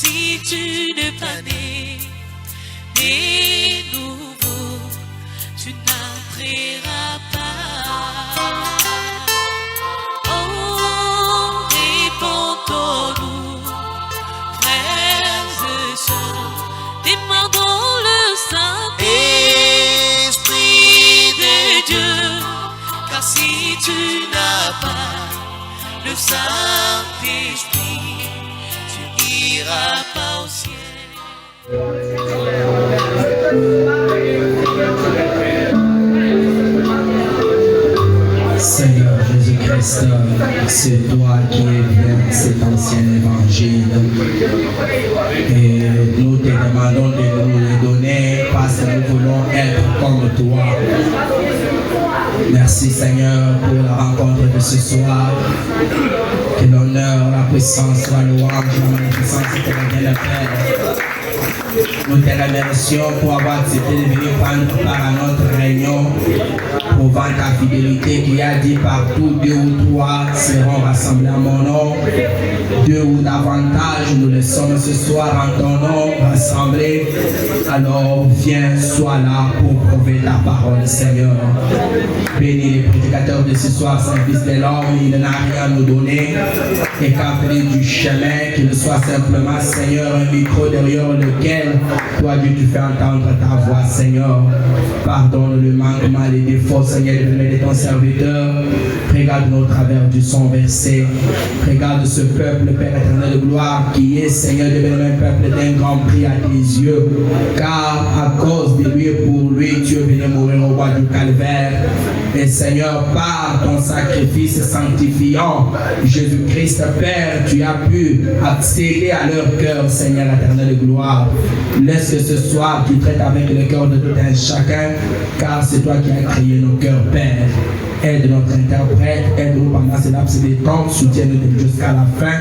si tu n'es pas né nouveau, tu n'entreras pas. Oh, répondons-nous, frères et sœurs, demandons le Saint-Esprit de Dieu, car si tu n'as pas le Saint-Esprit, tu n'iras pas au ciel. Seigneur Jésus-Christ, c'est toi qui viens cet ancien évangile. Et nous te demandons de nous le donner parce que nous voulons être comme toi. Merci Seigneur pour la rencontre de ce soir. Que l'honneur, la puissance, la louange, la magnificence te revienne le Père. Nous te remercions pour avoir accepté de venir prendre part à notre réunion, prouvant ta fidélité qui a dit partout 2 ou 3 seront rassemblés en mon nom. 2 ou davantage, nous le sommes ce soir en ton nom rassemblés. Alors viens, sois là pour prouver ta parole, Seigneur. Bénis les prédicateurs de ce soir, Saint-Fils de l'homme, il n'a rien à nous donner. Écarté du chemin, qu'il soit simplement, Seigneur, un micro derrière lequel toi, Dieu, tu fais entendre ta voix, Seigneur. Pardonne le manquement, les défauts, Seigneur, de ton serviteur. Regarde-nous au travers du son versé. Regarde ce peuple, Père éternel de gloire, qui est, Seigneur, devenu un peuple d'un grand prix à tes yeux. Car à cause de lui et pour lui, tu es venu mourir au roi du calvaire. Et Seigneur, par ton sacrifice sanctifiant, Jésus-Christ, Père, tu as pu accéder à leur cœur, Seigneur éternel de gloire. Laisse que ce soir tu traites avec le cœur de tout un chacun, car c'est toi qui as créé nos cœurs, Père. Aide notre interprète, aide-nous pendant ce laps de temps, soutiens-nous jusqu'à la fin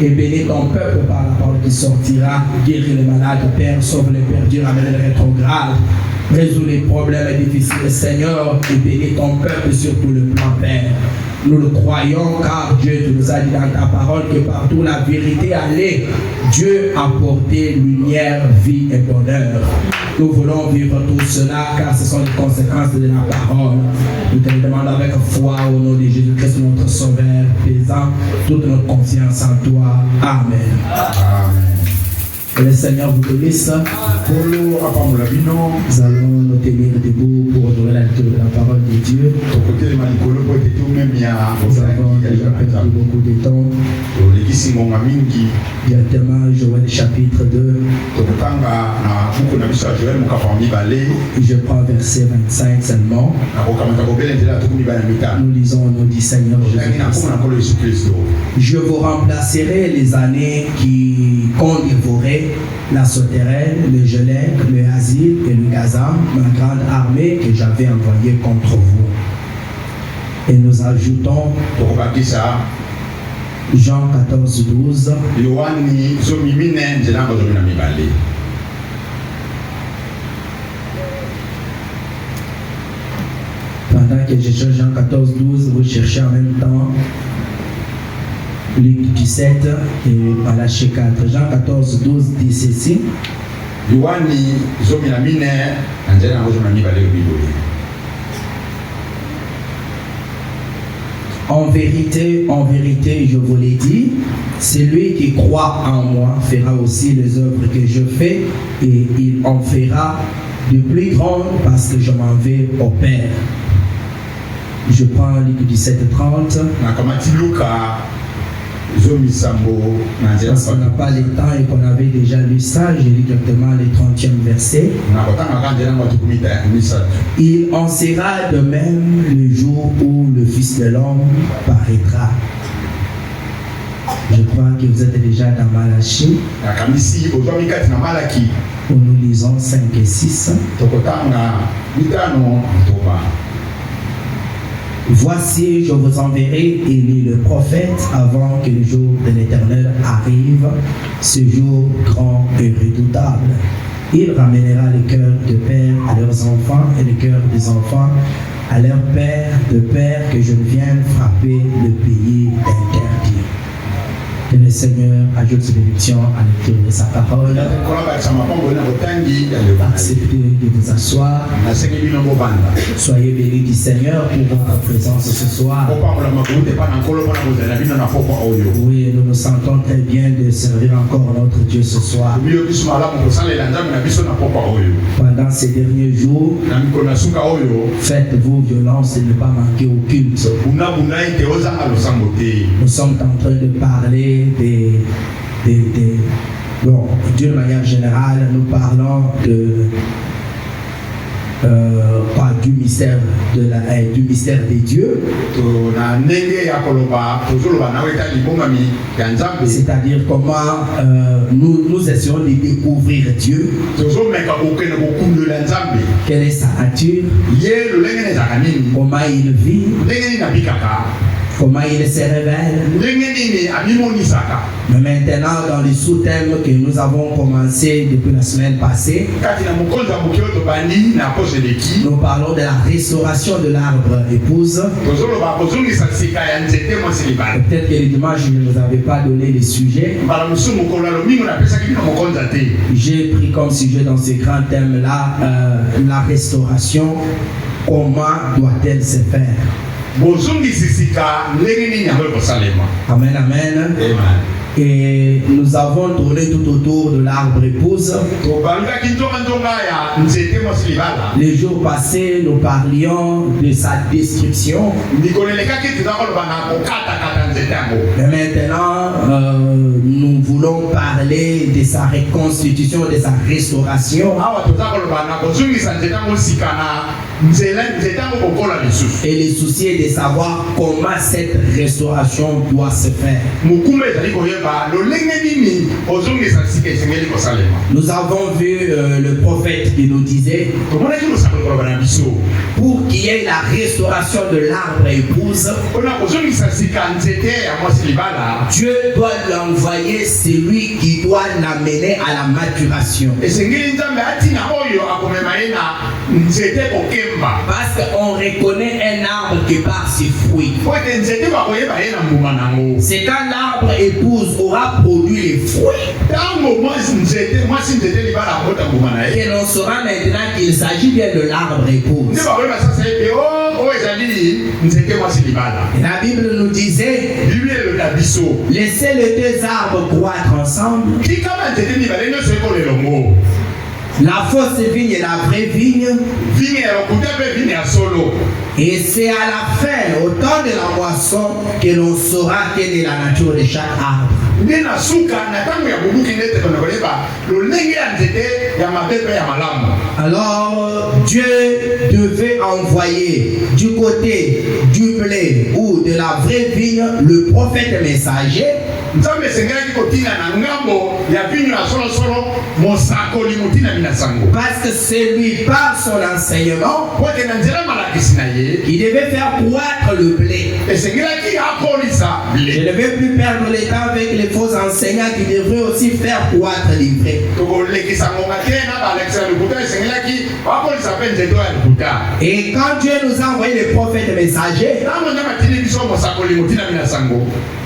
et bénis ton peuple par la parole qui sortira. Guéris les malades, Père, sauve les perdus, ramène les rétrogrades, résous les problèmes difficiles, Seigneur, et bénis ton peuple sur tout le plan, Père. Nous le croyons car Dieu tu nous a dit dans ta parole que partout la vérité allait, Dieu a porté lumière, vie et bonheur. Nous voulons vivre tout cela car ce sont les conséquences de la parole. Nous te le demandons avec foi au nom de Jésus-Christ, notre Sauveur, faisant toute notre confiance en toi. Amen. Amen. Que le Seigneur vous bénisse. Nous allons nous tenir debout pour honorer la lecture de la parole de Dieu. Nous avons déjà perdu beaucoup de temps. Directement, Joël chapitre 2. Je prends verset 25 seulement. Nous lisons au nom du Seigneur Jésus-Christ. Je vous remplacerai les années qu'ont dévoré la sauterelle, le gelec, le asile et le gazam, ma grande armée que j'avais envoyée contre vous. Et nous ajoutons Jean 14, 12. Pendant que je cherche Jean 14, 12, vous cherchez en même temps Luc 17 et Malachie 4. Jean 14, 12 dit ceci. En vérité, je vous l'ai dit, celui qui croit en moi fera aussi les œuvres que je fais et il en fera de plus grandes parce que je m'en vais au Père. Je prends Luc 17, 30. Parce qu'on n'a pas le temps et qu'on avait déjà lu ça, j'ai lu directement le 30e verset. Il en sera de même le jour où le Fils de l'homme paraîtra. Je crois que vous êtes déjà dans Malachie. Où nous lisons 5 et 6. Voici, je vous enverrai Élie le prophète avant que le jour de l'Éternel arrive, ce jour grand et redoutable. Il ramènera les cœurs de père à leurs enfants et les cœurs des enfants à leurs pères, de père que je vienne frapper le pays interdit. Que le Seigneur ajoute ses bénédictions à la lecture de sa parole. Acceptez de vous asseoir. Soyez bénis du Seigneur pour votre présence ce soir. Oui, nous nous sentons très bien de servir encore notre Dieu ce soir. Pendant ces derniers jours, faites-vous violence et ne pas manquer au culte. Nous sommes en train de parler bon, d'une manière générale, nous parlons du mystère du mystère des dieux. C'est-à-dire comment nous essayons de découvrir Dieu. Quelle est sa nature? Comment il vit? Comment il se révèle. Mais maintenant, dans les sous-thèmes que nous avons commencé depuis la semaine passée, nous parlons de la restauration de l'arbre épouse. Peut-être que le dimanche, je ne vous avais pas donné les sujets. J'ai pris comme sujet dans ces grands thèmes-là la restauration. Comment doit-elle se faire? Amen, amen. Et nous avons tourné tout autour de l'arbre épouse. Les jours passés, nous parlions de sa description. Mais maintenant, nous voulons parler de sa reconstitution, de sa restauration. Et le souci est de savoir comment cette restauration doit se faire. Nous avons vu le prophète qui nous disait, pour qu'il y ait la restauration de l'arbre épouse, Dieu doit l'envoyer celui qui doit l'amener à la maturation. Parce qu'on reconnaît un arbre que par ses fruits. C'est quand l'arbre épouse aura produit les fruits que l'on saura maintenant qu'il s'agit bien de l'arbre épouse. Et la Bible nous disait, laissez les deux arbres croître ensemble. La fausse vigne et la vraie vigne. Et c'est à la fin, au temps de la moisson, que l'on saura quelle est la nature de chaque arbre. Alors Dieu devait envoyer du côté du blé ou de la vraie vigne le prophète messager. Parce que c'est lui par son enseignement qui devait faire croître le blé. Je ne vais plus perdre le temps avec les faux enseignants qui devraient aussi faire croître les vrais. Et quand Dieu nous a envoyé les prophètes messagers,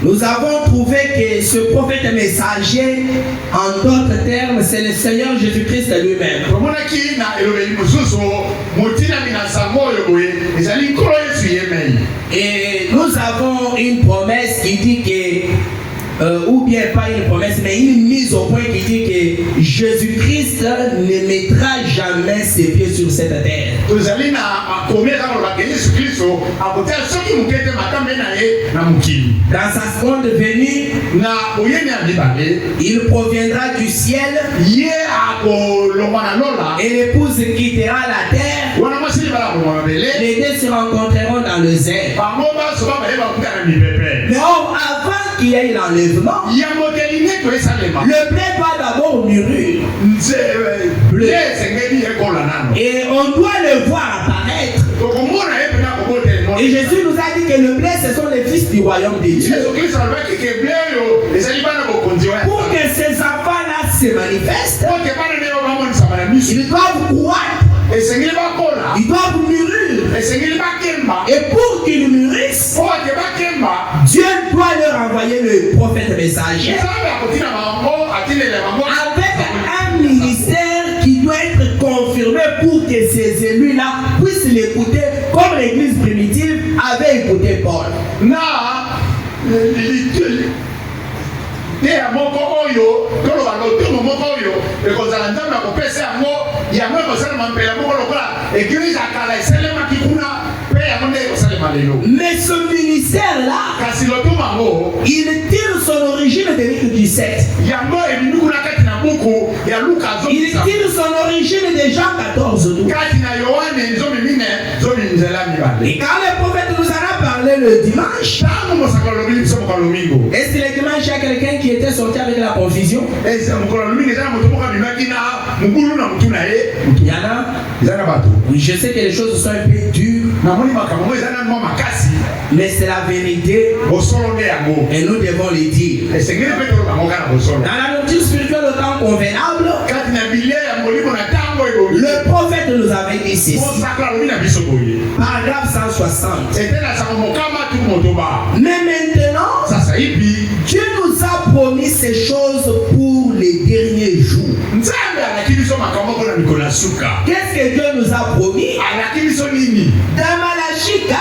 nous avons trouvé que ce prophète messager, en d'autres termes, c'est le Seigneur Jésus-Christ lui-même. Et nous avons une promesse qui dit que, ou bien pas une promesse, mais une mise au point qui dit que Jésus-Christ ne mettra jamais ses pieds sur cette terre. Dans sa seconde venue, il proviendra du ciel et l'épouse quittera la terre. Les deux se rencontreront dans le zèle. Mais avant qu'il y ait l'enlèvement, le blé doit d'abord mûrir. Et on doit le voir apparaître. Et Jésus nous a dit que le blé, ce sont les fils du royaume de Dieu. Pour que ces enfants-là se manifestent, ils doivent croître. Ils doivent mûrir. Et pour qu'ils mûrissent, Dieu doit leur envoyer le prophète prophètes messagers avec un ministère qui doit être confirmé pour que ces élus-là puissent l'écouter comme l'église primitive avait écouté Paul. Mais ce ministère-là, il tire son origine de Luc 17. Il tire son origine de Jean 14. Et quand le prophète nous en a parlé le dimanche, est-ce que le dimanche il y a quelqu'un qui était sorti avec la confusion? Il y en a? Oui, je sais que les choses sont un peu dures, mais c'est la vérité et nous devons les dire. Dans la nourriture spirituelle au temps convenable, le prophète nous avait dit ceci. Paragraphe 160. Mais maintenant, Dieu nous a promis ces choses pour les derniers jours. Qu'est-ce que Dieu nous a promis? Dans Malachie 4,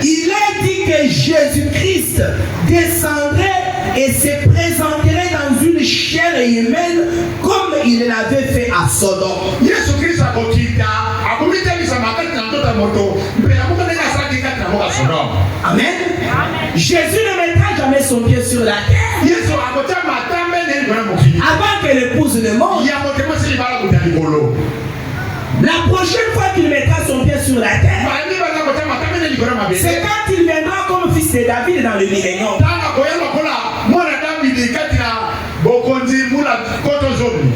il a dit que Jésus-Christ descendrait et se présenterait dans une chair humaine comme il l'avait fait à Sodome. Amen. Jésus ne mettra jamais son pied sur la terre avant que l'épouse ne monte. La prochaine fois qu'il mettra son pied sur la terre, c'est quand il viendra comme fils de David dans le millénium.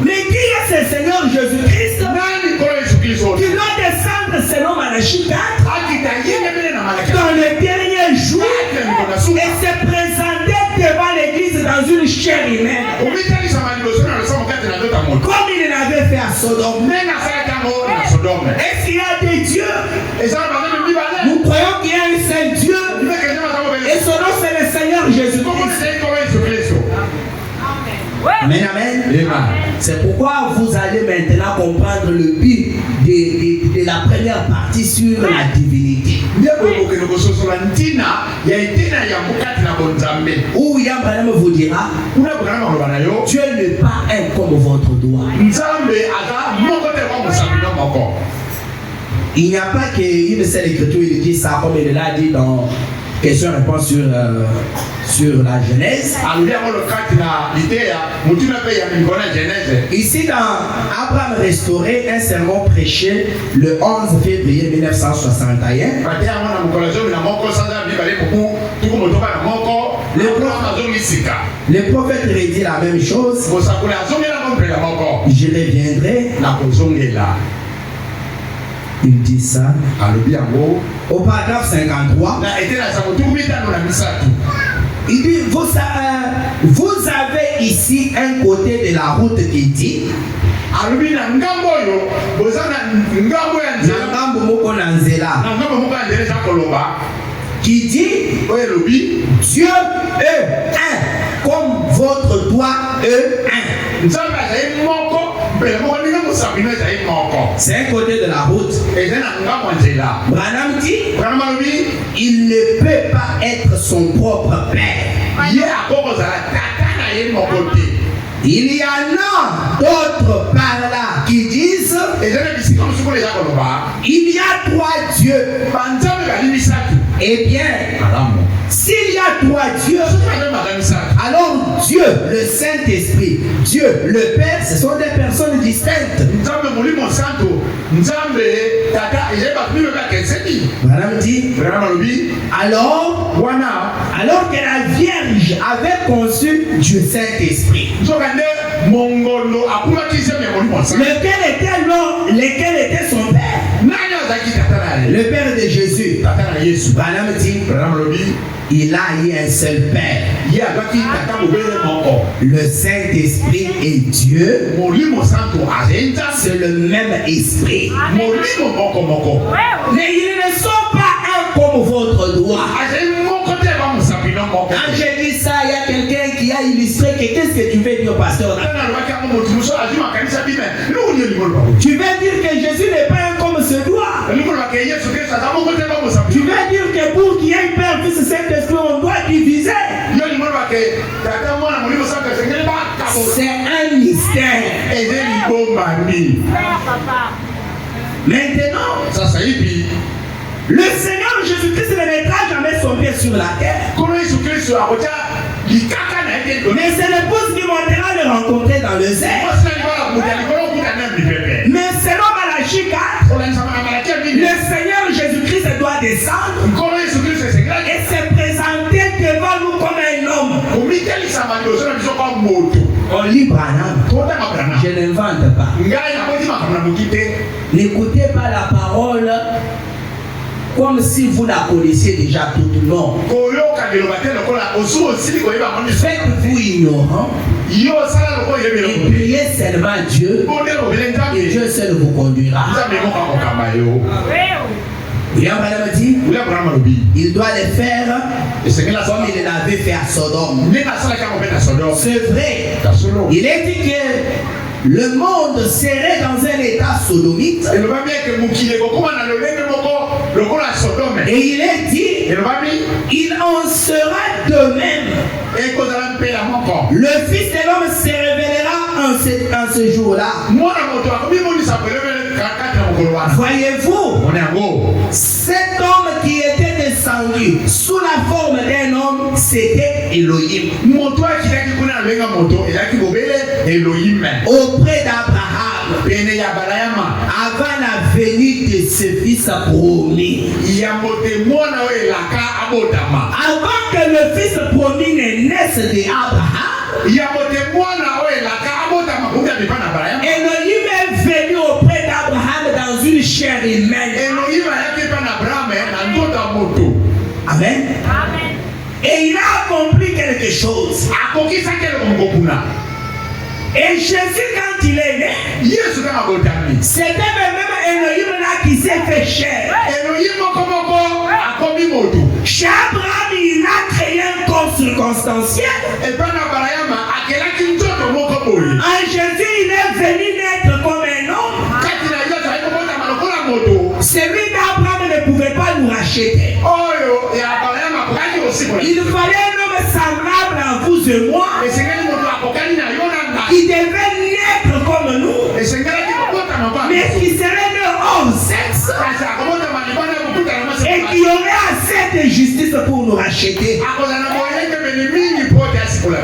Mais qui est ce Seigneur Jésus-Christ qui doit descendre selon Malachie 4 dans les derniers jours et se présenter devant l'église dans une chair humaine comme il l'avait fait à Sodome? Est-ce qu'il y a des dieux? Nous croyons qu'il y a un seul Dieu et son nom c'est le Seigneur Jésus-Christ. Amen, amen. C'est pourquoi vous allez maintenant comprendre le but de la première partie sur la divinité. Où William Branham vous dira, Dieu n'est pas un comme votre doigt. Il n'y a pas qu'une seule écriture, il dit ça comme il l'a dit dans question-réponse sur la Genèse. Ici dans Abraham restauré, un sermon prêché le 11 février 1961. Le prophète redit la même chose. Je reviendrai. Il dit ça au paragraphe 53. Il dit vous avez ici un côté de la route qui dit qui dit Dieu est un comme votre doigt est un. C'est un côté de la route. Branham dit il ne peut pas être son propre père. Il y en a d'autres par là qui disent il y a trois dieux. Eh bien, s'il y a trois dieux, alors Dieu, le Saint-Esprit, Dieu, le Père, ce sont des personnes distinctes. Madame dit, alors que la Vierge avait conçu Dieu Saint-Esprit, lequel était son Père? Le Père de Jésus. Madame dit, il a eu un seul Père. Le Saint-Esprit est Dieu. C'est le même esprit. Mais ils ne sont pas un comme votre doigt. Quand je dis ça, illustré que qu'est-ce que tu veux dire, pasteur? Tu veux dire que Jésus n'est pas un comme se doit. Tu veux dire que pour qu'il y ait Père, Fils et Saint-Esprit, on doit diviser. C'est un mystère. Maintenant, le Seigneur Jésus-Christ ne mettra jamais son pied sur la terre. Mais c'est l'épouse qui montera le rencontrer dans le zèle. Mais selon Malachie 4, le Seigneur Jésus-Christ doit descendre et se présenter devant nous comme un homme. On lit Branham. Je n'invente pas. N'écoutez pas la parole comme si vous la connaissiez déjà tout le long. Faites-vous ignorant et priez seulement Dieu et Dieu seul vous conduira. William Branham dit, il doit le faire comme il l'avait fait à Sodome. C'est vrai. Il est dit que le monde serait dans un état sodomite. Et il est dit, il en sera de même. Le Fils de l'homme se révélera en ce jour-là. Voyez-vous, cet homme qui était descendu sous la forme d'un homme, c'était Elohim. Auprès d'Abraham, avant la venue de ce fils promis. Avant que le fils promis ne naisse d'Abraham, Elohim est venu auprès d'Abraham dans une chair humaine. Amen. Et il a accompli quelque chose. Et Jésus, quand il est né, c'était même Elohim là qui s'est fait chair. Chez Abraham, il a créé un corps circonstanciel. En Jésus, il est venu naître comme un homme. Celui d'Abraham ne pouvait pas nous racheter. Il fallait un homme semblable à vous et moi. Qui devait naître comme nous. Mais qui serait né hors sexe. Et qui aurait assez de justice pour nous racheter.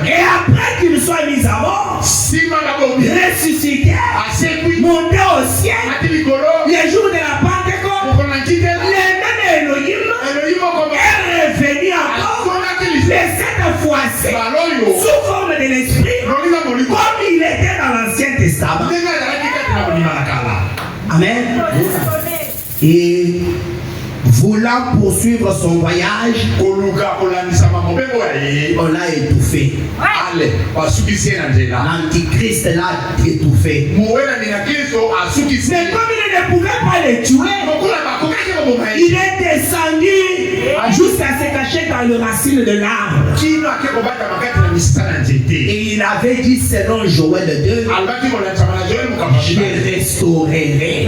Et après qu'il soit mis à mort, ressuscité, monté au ciel, les jours de la Pentecôte, le même Elohim est revenu encore, mais cette fois-ci, sous forme de l'esprit, comme il était dans l'Ancien Testament. Amen. Et voulant poursuivre son voyage, on l'a étouffé. L'Antichrist l'a étouffé. Mais comme il ne pouvait pas le tuer, il est descendu jusqu'à se cacher dans le racine de l'arbre. Et il avait dit selon Joël 2, je restaurerai.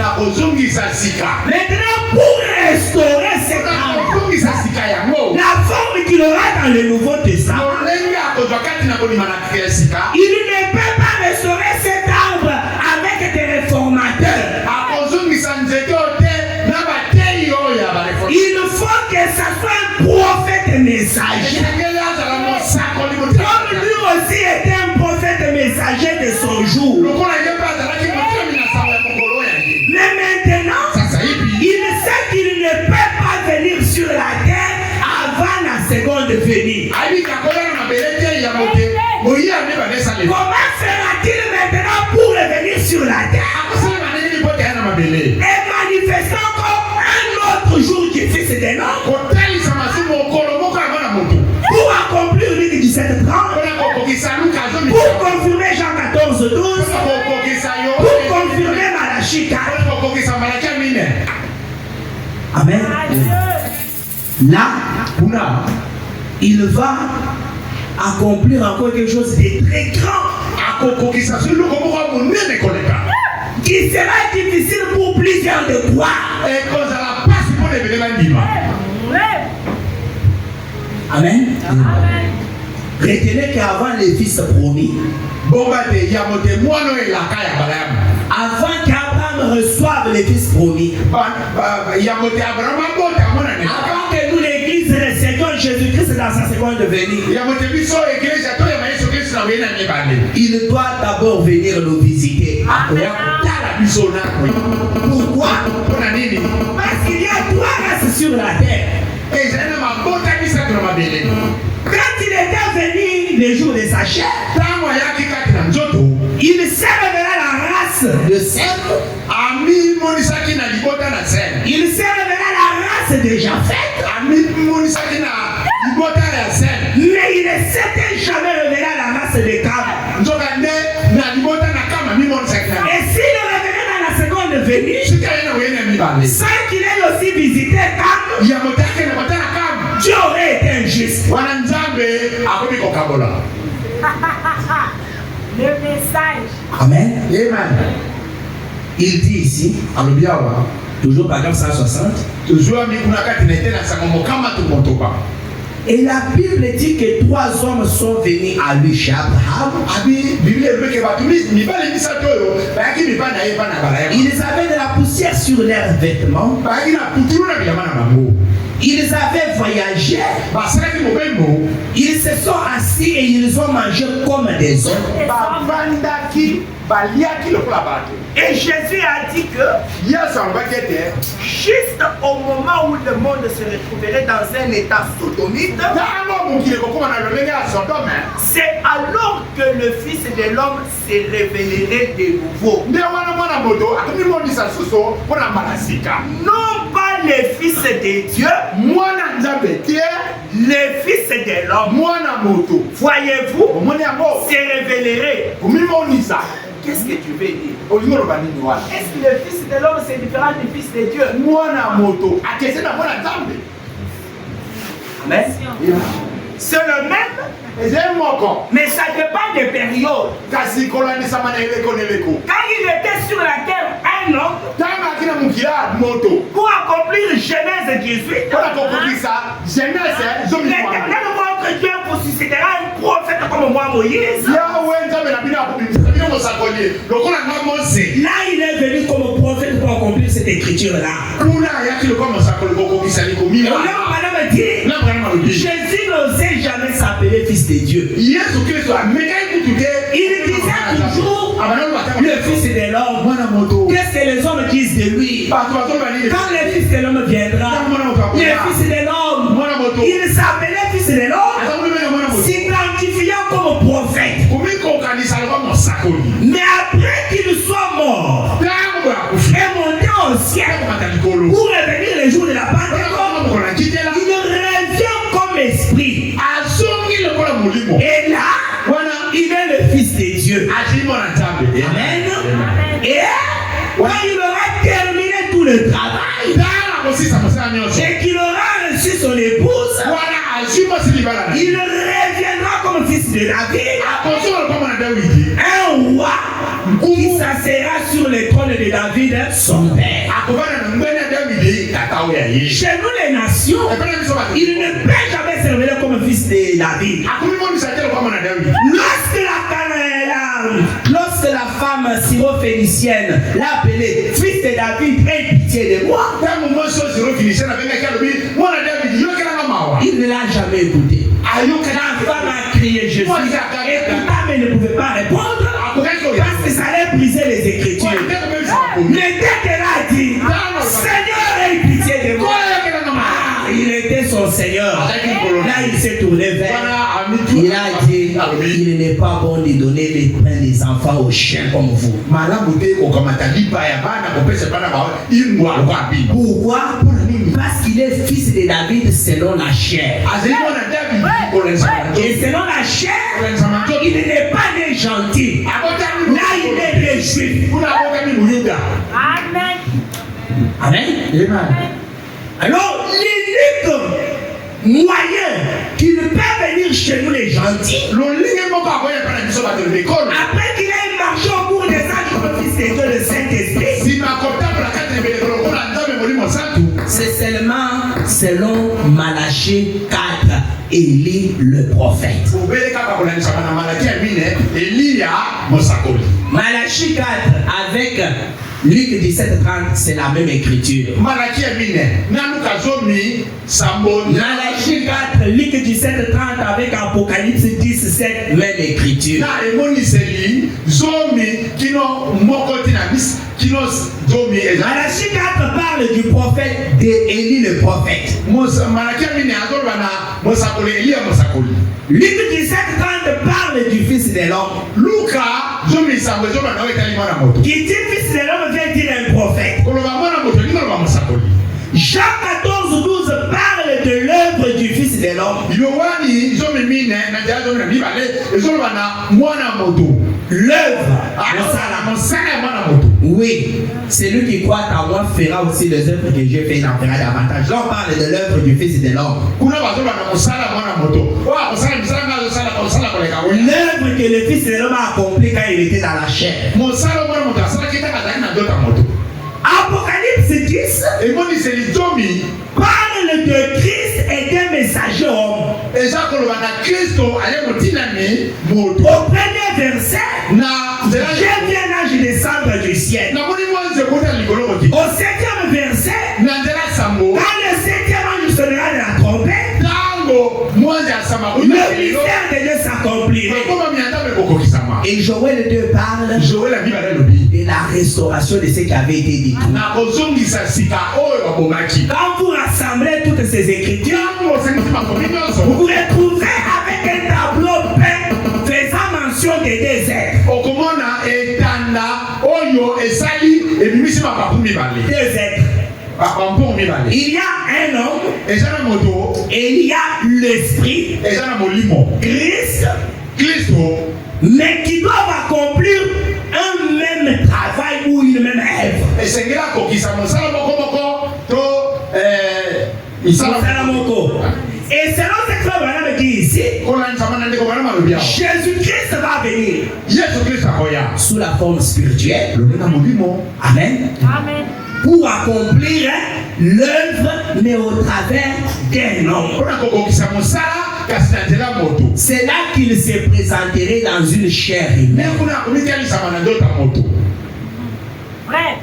Maintenant, pour restaurer cet arbre, la forme qu'il aura dans le Nouveau Testament, il ne peut pas restaurer cet arbre avec des réformateurs. Il faut que ça soit un prophète messager. Comme lui aussi était un prophète messager de son jour. Mais maintenant, il sait qu'il ne peut pas venir sur la terre avant la seconde venue. Comment fera-t-il maintenant pour revenir sur la terre? Et manifester encore un autre jour du Fils de l'homme pour accomplir Luc 17:30, pour confirmer Jean 14:12, pour confirmer Malachie 4. Amen. Là, il va accomplir encore quelque chose de très grand. Qui sera difficile pour plusieurs de toi. Amen. Retenez qu'avant les fils promis, avant qu'Abraham reçoive les fils promis, avant que nous, l'église du Seigneur Jésus-Christ dans sa seconde venue, il doit d'abord venir nous visiter. Pourquoi? Parce qu'il y a 3 races sur la terre. Quand il était venu le jour de sa chair, il s'élèvera la race de Sem. Il s'élèvera la race de Japheth. Mais il ne s'était jamais révélé la race de Cam. Et s'il revenait dans la seconde venue, sans qu'il ait aussi visité Cam, Dieu aurait été injuste. Le message. Amen. Il dit ici, toujours par exemple 160. Et la Bible dit que 3 hommes sont venus à lui chez Abraham. Ils avaient de la poussière sur leurs vêtements. Ils avaient voyagé. Ils se sont assis et ils ont mangé comme des hommes. Et Jésus a dit que juste au moment où le monde se retrouverait dans un état sodomite, c'est alors que le Fils de l'homme se révélerait de nouveau. Non pas le Fils de Dieu, le Fils de l'homme, voyez-vous, se révélerait. Qu'est-ce que tu veux dire? Est-ce que le Fils de l'homme c'est différent du Fils de Dieu? Amen. C'est le même, mais ça dépend des périodes. Quand il était sur la terre, un homme, pour accomplir Genèse 18, l'éternel votre Dieu vous suscitera un prophète comme moi, Moïse. Là, il est venu comme prophète pour accomplir cette écriture-là. Madame dit, Jésus n'osait jamais s'appeler Fils de Dieu. Il disait toujours le Fils de l'homme. Qu'est-ce que les hommes disent de lui? Quand le Fils de l'homme viendra, le Fils de l'homme, il s'appelait Fils de l'homme, s'identifiant comme prophète. Mais après qu'il soit mort et monté au ciel pour revenir le jour de la Pentecôte, il revient comme esprit. Et là, il est le Fils de Dieu. Amen. Et quand il aura terminé tout le travail et qu'il aura reçu son épouse, il reviendra comme fils de David, un roi qui s'asseyra sur le trône de David, son père. Chez nous les nations, il ne peut jamais se révéler comme fils de David. Lorsque la femme syro-phénicienne l'a appelé fils de David, aie pitié de moi, il ne l'a jamais écouté. La femme a crié Jésus, écouta mais ne pouvait pas répondre parce que ça allait briser les Écritures. Mais dès qu'elle a dit Seigneur, aie pitié de moi, il était son Seigneur. Là, il s'est tourné vers. Il a dit il n'est pas bon de donner les pains des enfants aux chiens comme vous. Pourquoi? Parce qu'il est fils de David selon la chair. Et selon la chair, il n'est pas né gentil. Là, il est né juif. Amen. Amen. Alors, l'unique moyen qu'il peut venir chez nous les gentils. Après qu'il ait marché au cours des âges comme fils de Dieu, le Saint-Esprit. C'est seulement selon Malachie 4, Élie le prophète. Malachie 4 avec Luc 17:30, c'est la même écriture. Malachie 4, Luc 17:30 avec Apocalypse 10:7, même écriture. Malachie 4 parle du prophète d'Élie le prophète. Luc 17:30 parle du fils de l'homme. Qui dit fils de l'homme veut dire un prophète. Jean 14:12 parle de l'œuvre du fils de l'homme. L'œuvre. Oui, celui qui croit en moi fera aussi les œuvres que j'ai fait, il en fera davantage. Là, on parle de l'œuvre du fils de l'homme. L'œuvre que le fils de l'homme a accomplie quand il était dans la chair. Apocalypse 10 parle de Christ et des messagers hommes. Au premier verset, j'ai vu un ange descendre du ciel. Au 7e verset, quand le 7e ange sonnera de la trompette, le mystère de Dieu s'accomplirait. Et Joël 2 parle de la restauration de ce qui avait été dit. Quand vous rassemblez toutes ces écritures, vous vous retrouverez avec un tableau peint faisant mention des deux êtres. Deux êtres. Il y a un homme et il y a l'esprit, Christ, mais qui doivent accomplir un même travail ou une même œuvre. Et selon ce que Madame dit ici, Jésus-Christ va venir sous la forme spirituelle. Amen. Amen. Pour accomplir l'œuvre, mais au travers d'un homme. C'est là qu'il se présenterait dans une chair humaine. Vrai.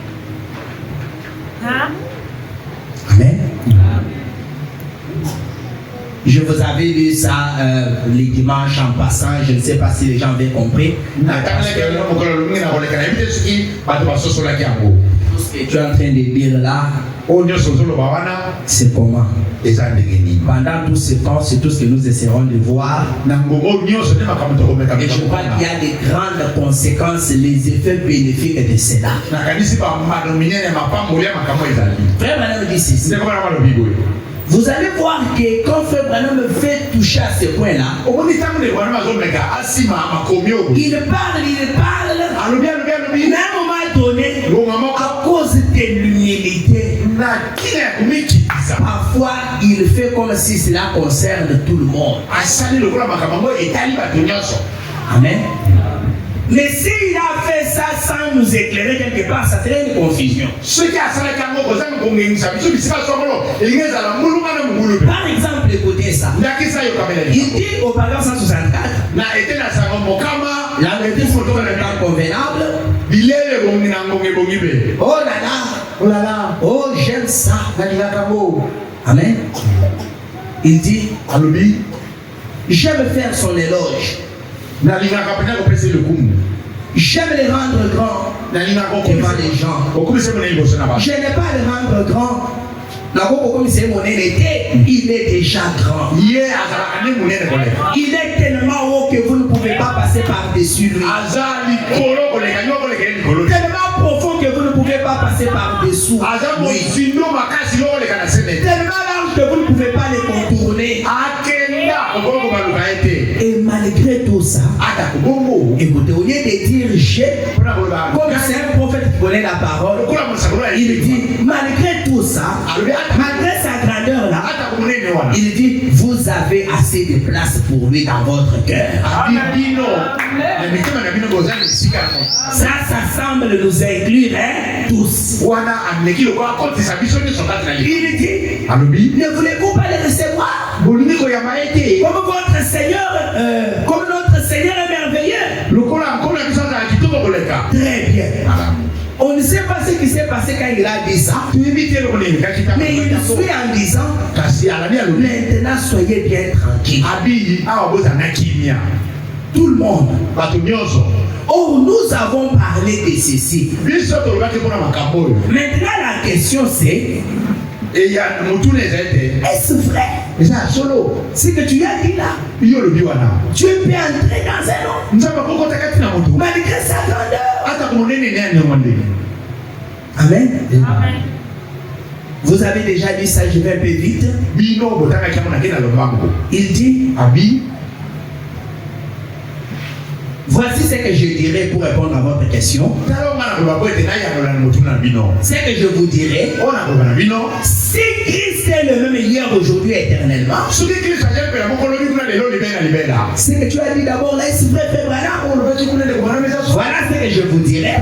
Hein? Amen. Je vous avais lu ça les dimanches en passant. Je ne sais pas si les gens avaient compris. Tout ce que tu es en train de dire là, c'est comment? Pendant tout ce temps, c'est tout ce que nous essaierons de voir. Et je crois qu'il y a des grandes conséquences, les effets bénéfiques de cela. Frère Branham dit ceci. Vous allez voir que quand Frère Branham fait toucher à ce point-là, il parle, mais à un moment donné, à cause de l'humilité, parfois il fait comme si cela concerne tout le monde. Amen. Mais s'il a fait ça sans nous éclairer quelque part, ça serait une confusion. Par exemple, écoutez ça. Il dit au paragraphe 164, la maîtrise pour le temps convenable. Oh là là, oh j'aime ça. Amen. Il dit, j'aime faire son éloge. J'aime les rendre grands devant les gens. Je n'ai pas les rendre grands. Il est déjà grand. Il est tellement haut que vous ne pouvez pas passer par-dessus lui. Tellement profond que vous ne pouvez pas passer par-dessous. Tellement large que vous ne pouvez pas les contourner. Et malgré tout ça, écoutez, au lieu de dire comme c'est un prophète qui connaît la parole, il dit malgré tout ça, malgré sa grandeur, grandeur là, il dit, vous avez assez de place pour lui dans votre cœur. Ça semble nous inclure, hein, tous. Il dit, ne voulez-vous pas les recevoir comme votre Seigneur, comme notre Seigneur est merveilleux. Très bien. On ne sait pas ce qui s'est passé quand il a dit ça, mais il suit en disant, maintenant soyez bien tranquille. Tout le monde. Oh, nous avons parlé de ceci. Maintenant la question c'est, est-ce vrai? Ce que tu as dit là, tu peux entrer dans un homme malgré sa grandeur. Amen. Amen. Vous avez déjà lu ça, je vais un peu vite. Il dit, voici ce que je dirais pour répondre à votre question. Ce que je vous dirais, si Christ est le même hier, aujourd'hui, éternellement, ce que tu as dit d'abord là, c'est vrai, frère Branham. Voilà ce que je vous dirais.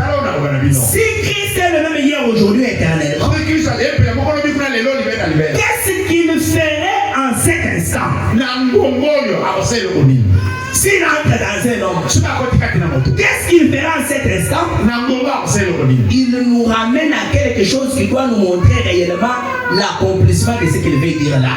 Si Christ est le même hier, aujourd'hui, éternellement, qu'est-ce qu'il ferait en cet instant? S'il entre dans un homme, qu'est-ce qu'il fera en cet instant? Il nous ramène à quelque chose qui doit nous montrer réellement l'accomplissement de ce qu'il veut dire là.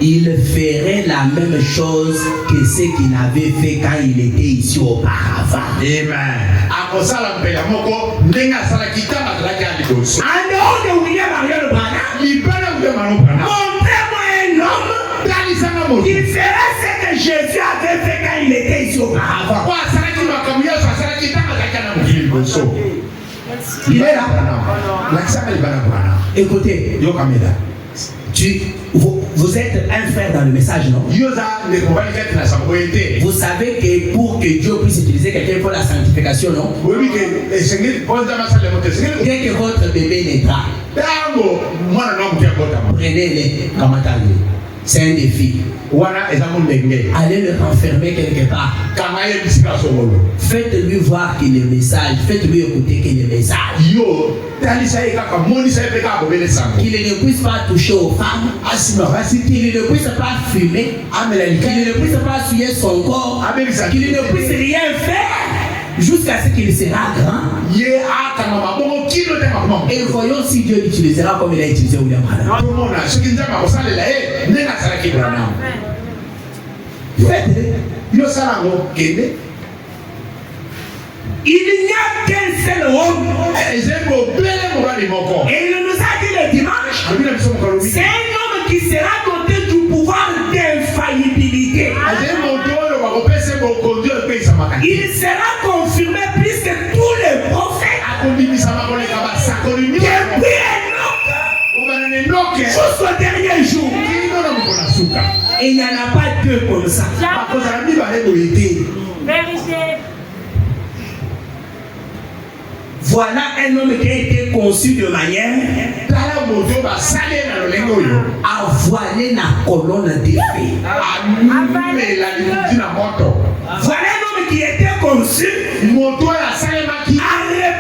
Il ferait la même chose que ce qu'il avait fait quand il était ici auparavant. Amen. En dehors de William Marion Branham, montrez-moi un homme qui ferait ce que Jésus avait fait quand il était ici auparavant. Il est là. Écoutez, vous êtes un frère dans le message, non? Vous savez que pour que Dieu puisse utiliser quelqu'un, il faut la sanctification, non? Dès que votre bébé naîtra, prenez-les comme un. C'est un défi. Allez le renfermer quelque part. Faites-lui voir qu'il est le message. Faites-lui écouter qu'il est le message. Qu'il ne puisse pas toucher aux femmes. Qu'il ne puisse pas fumer. Qu'il ne puisse pas souiller son corps. Qu'il ne puisse rien faire jusqu'à ce qu'il sera grand. Et voyons si Dieu l'utilisera comme il a utilisé William Branham. Il n'y a qu'un seul homme. Et il nous a dit le dimanche, c'est un homme qui sera doté du pouvoir d'infaillibilité. Il sera confirmé plus que tous les prophètes. Depuis Enoch jusqu'au dernier jour. Et il n'y en a pas deux comme ça. Vérité. Voilà un homme qui a été conçu de manière à voiler la colonne des fées. Voilà un homme qui était conçu à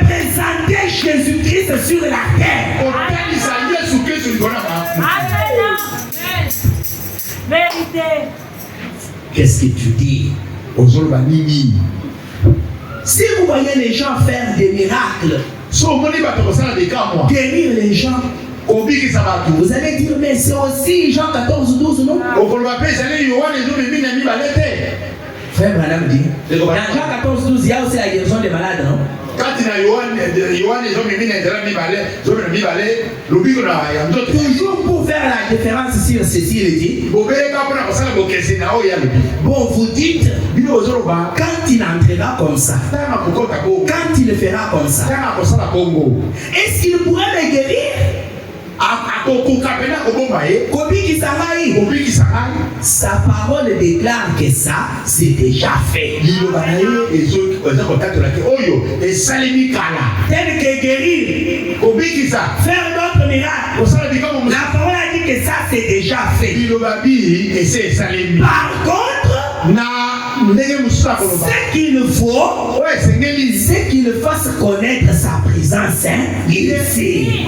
représenter Jésus-Christ sur la terre. Vérité. Qu'est-ce que tu dis? Si vous voyez les gens faire des miracles, guérir les gens, vous allez dire, mais c'est aussi Jean 14, 12, non? Frère Branham dit, dans Jean 14, 12, il y a aussi la guérison des malades, non? Toujours pour faire la différence sur ceci, il dit, bon, vous dites, quand il entrera comme ça, quand il le fera comme ça, est-ce qu'il pourrait me guérir? Sa parole déclare que ça, c'est déjà fait. Tel que guérir, faire d'autres miracles. La parole a dit que ça, c'est déjà fait. Par contre, ce qu'il faut, c'est qu'il fasse connaître sa présence ici.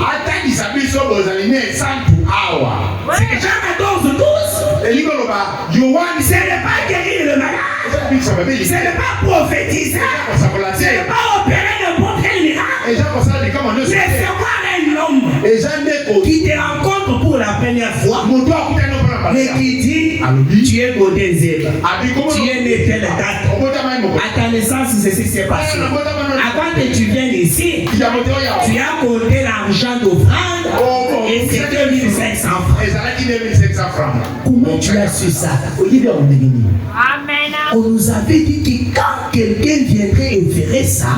C'est que Jean 14, 12. Ce n'est pas guérir le malade. Ce n'est pas prophétiser. Ce n'est pas opérer n'importe quel miracle. Mais c'est voir un homme qui te rencontre pour la première fois, mais qui dit, tu es au désert, tu es né telle date, à ta naissance ceci s'est passé. Avant que tu viennes ici, tu as compté l'argent d'offrande et c'est 2500 francs. Comment tu as su ça? Amen. On nous avait dit que quand quelqu'un viendrait et ferait ça,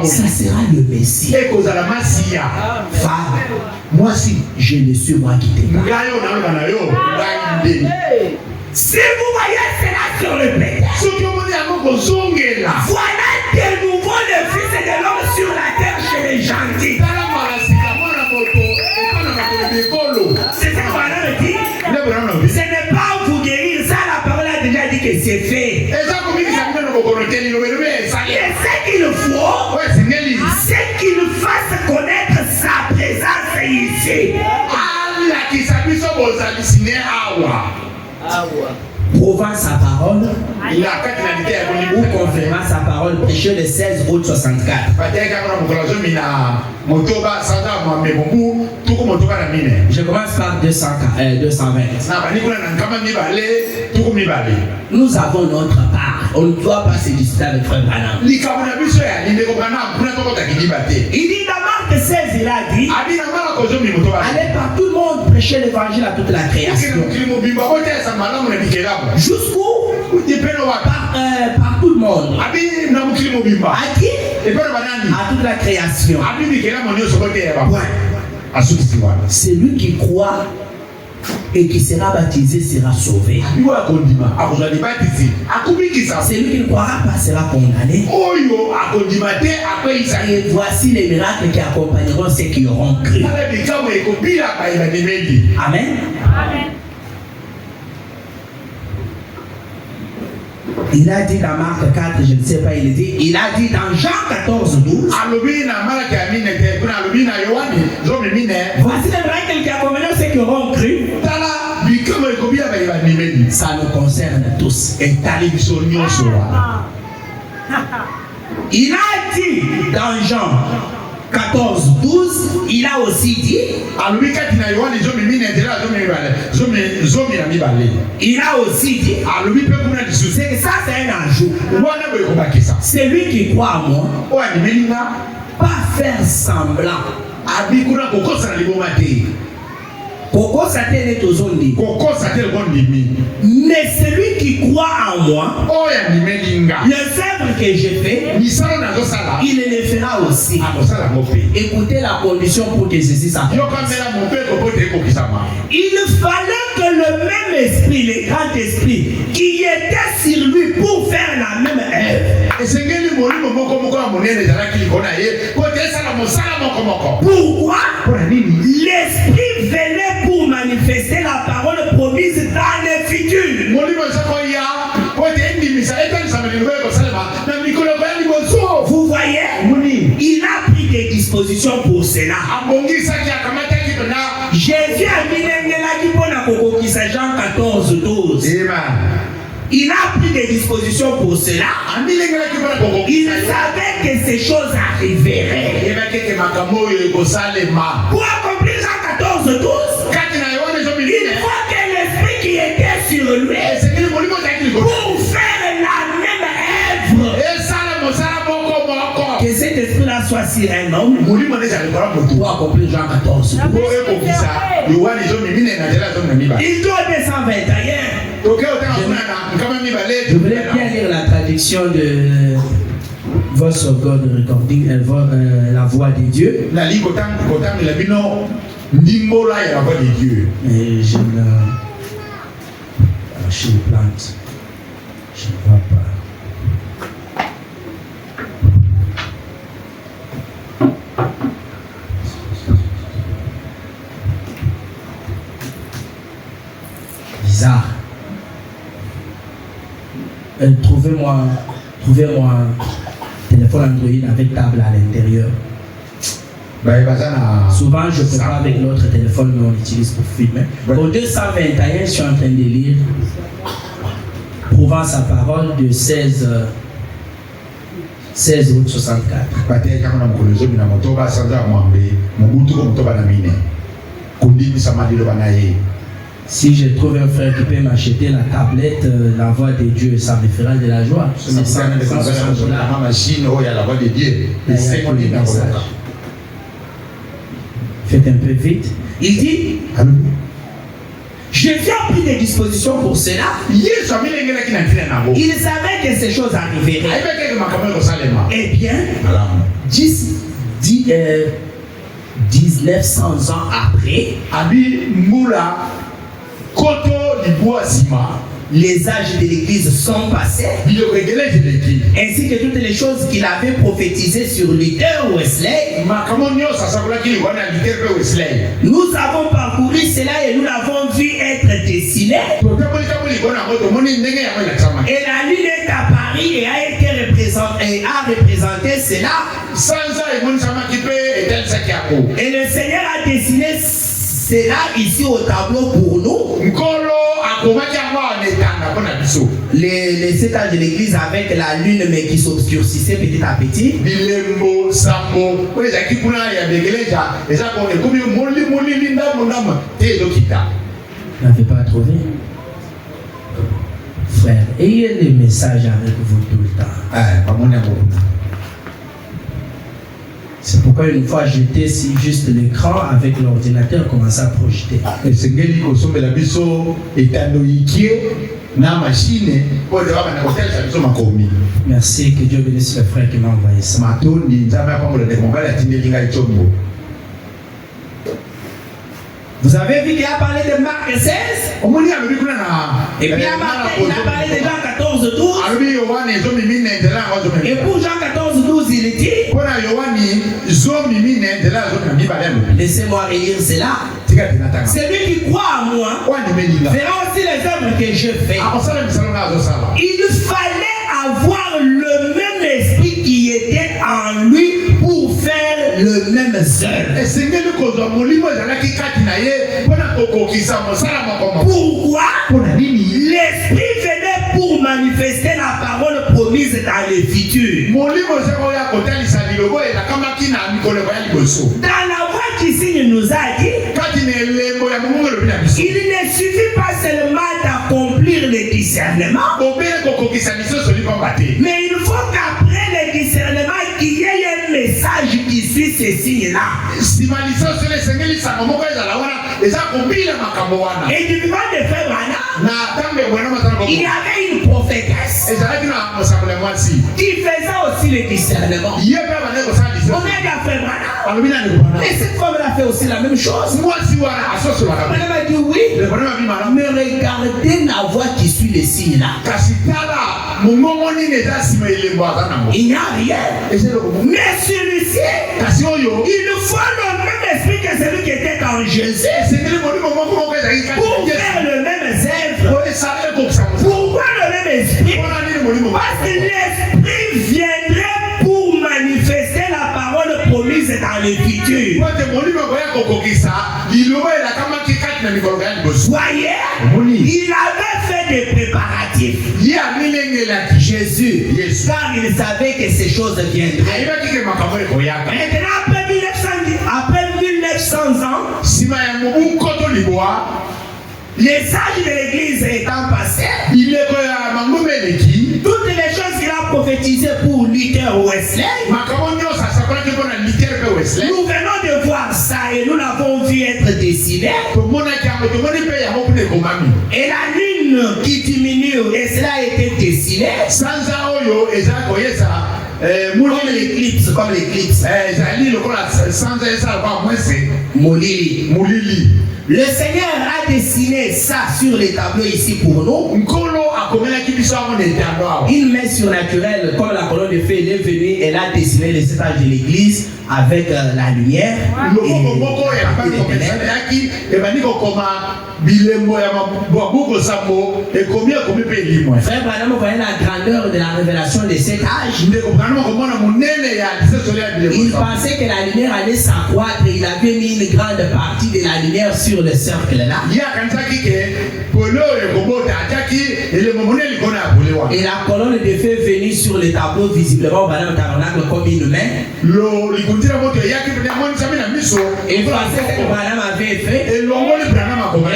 ça sera le Messie. Femme, moi si je ne suis moi qui t'aime. Si vous voyez cela sur le pétard, voilà de nouveau le Fils de l'homme sur la terre chez les gentils. C'est ce qu'on a dit. Ce n'est pas vous guérir, ça la parole a déjà dit que c'est fait. Et ce qu'il faut, c'est qu'il fasse connaître sa présence ici. Prouvant sa parole ou confirmant sa parole, prêché le 16 août 64. Je commence par 220. Nous avons notre part. On ne doit pas se disputer avec Frère Branham. Il dit dans Marc 16, il a dit, allez par tout le monde prêcher l'évangile à toute la création. Jusqu'où? Par tout le monde. À qui? À toute la création. Celui qui croit et qui sera baptisé sera sauvé. Celui qui ne croira pas sera condamné. Et voici les miracles qui accompagneront ceux qui auront cru. Amen. Amen. Il a dit dans Marc 4, je ne sais pas, il a dit dans Jean 14, 12. Voici les miracles qui accompagneront ceux qui auront cru. Ça nous concerne tous. Il a dit dans Jean 14, 12, il a aussi dit, il a aussi dit, c'est que ça c'est un ajout. C'est lui qui croit à moi, pas faire semblant. Mais celui qui croit en moi, les œuvres que j'ai fait, il les fera aussi. Écoutez la condition pour que ceci s'accomplisse. Il fallait que le même esprit, le grand esprit, qui était sur lui pour faire la même œuvre. Pourquoi? L'esprit venait pour manifester la parole promise dans le futur. Vous voyez, il a pris des dispositions pour cela. Jésus a mis Jean 14, 12. Il a pris des dispositions pour cela. Il savait que ces choses arriveraient. Pour accomplir Jean 14, 12, il faut que l'esprit qui était sur lui pour faire la même œuvre. Que cet esprit-là soit sur un homme pour accomplir Jean 14. Il doit descendre 21. Je voulais bien lire la traduction de Voice of God Recording, la voix de Dieu. La ligue autant la bino ndimbola ya la voix de Dieu. Et je me plante. Je ne vois pas. Bizarre. Trouvez-moi un téléphone Android avec table à l'intérieur. Souvent, je ne peux pas avec l'autre téléphone, mais on l'utilise pour filmer. Au 221, je suis en train de lire prouvant sa parole de 16 août 64. Si je trouve un frère qui peut m'acheter la tablette, la voix de Dieu, ça me fera de la joie. C'est ça, faites un peu vite. Il dit, Jésus a pris des dispositions pour cela. Il savait que ces choses arriveraient. Eh bien, 1900 ans après, les âges de l'Église sont passés, ainsi que toutes les choses qu'il avait prophétisées sur Luther Wesley. Nous avons parcouru cela et nous l'avons vu être dessiné. Et la lune est apparue et a représenté cela. Et le Seigneur a dessiné cela ici au tableau pour nous. Les 7 âges de l'église avec la lune mais qui s'obscurcissait petit à petit. N'avez pas trouvé? Frère, ayez les messages avec vous tout le temps. C'est pourquoi une fois j'étais si juste l'écran avec l'ordinateur commençait à projeter. Merci, que Dieu bénisse le frère qui m'a envoyé ça. Vous avez vu qu'il a parlé de Marc 16? Et puis il a parlé de Jean 14, 12. Et pour Jean 14, 12, il dit, laissez-moi relire cela. Celui qui croit à moi verra aussi les œuvres que je fais. Il fallait avoir le même esprit qui était en lui pour faire le même œuvre. Pourquoi? L'esprit venait pour manifester la parole promise dans les futurs. Dans la voix qui signe nous a dit, il ne suffit pas seulement d'accomplir le discernement, mais il faut qu'après le discernement qu'il y ait un message qui suit ces signes-là. Et du vivant de frère Branham, il y avait une prophétesse qui faisait aussi le discernement. On a dit à frère Branham, et cette femme a fait aussi la même chose. Branham a dit oui, mais regardez la voix qui suit les signes là. Il n'y a rien. Mais celui-ci, il faut le même esprit que celui qui était en Jésus pour faire le même œuvre. Pourquoi le même esprit? Parce que l'esprit viendrait pour manifester la parole promise dans le futur. Voyez, il avait fait des préparatifs. Jésus, car il savait que ces choses viendraient. Maintenant, après 1900 ans, les âges de l'église étant passés, toutes les choses qu'il a prophétisées pour Luther Wesley, nous venons de voir ça et nous l'avons vu être dessiné. Et la lune qui diminue, et cela a été dessiné. Comme l'éclipse, comme l'éclipse. Molili. Le Seigneur a dessiné ça sur les tableaux ici pour nous. Une main surnaturelle, comme la colonne de feu, elle est venue, elle a dessiné les étages de l'église avec la lumière. Frère Branham voyait la grandeur de la révélation de cet âge. Il pensait que la lumière allait s'accroître et il avait mis une grande partie de la lumière sur le cercle là. Et la colonne de feu est venue sur le tableau visiblement dans le tabernacle comme une main. Et il pensait que Branham avait fait. Et il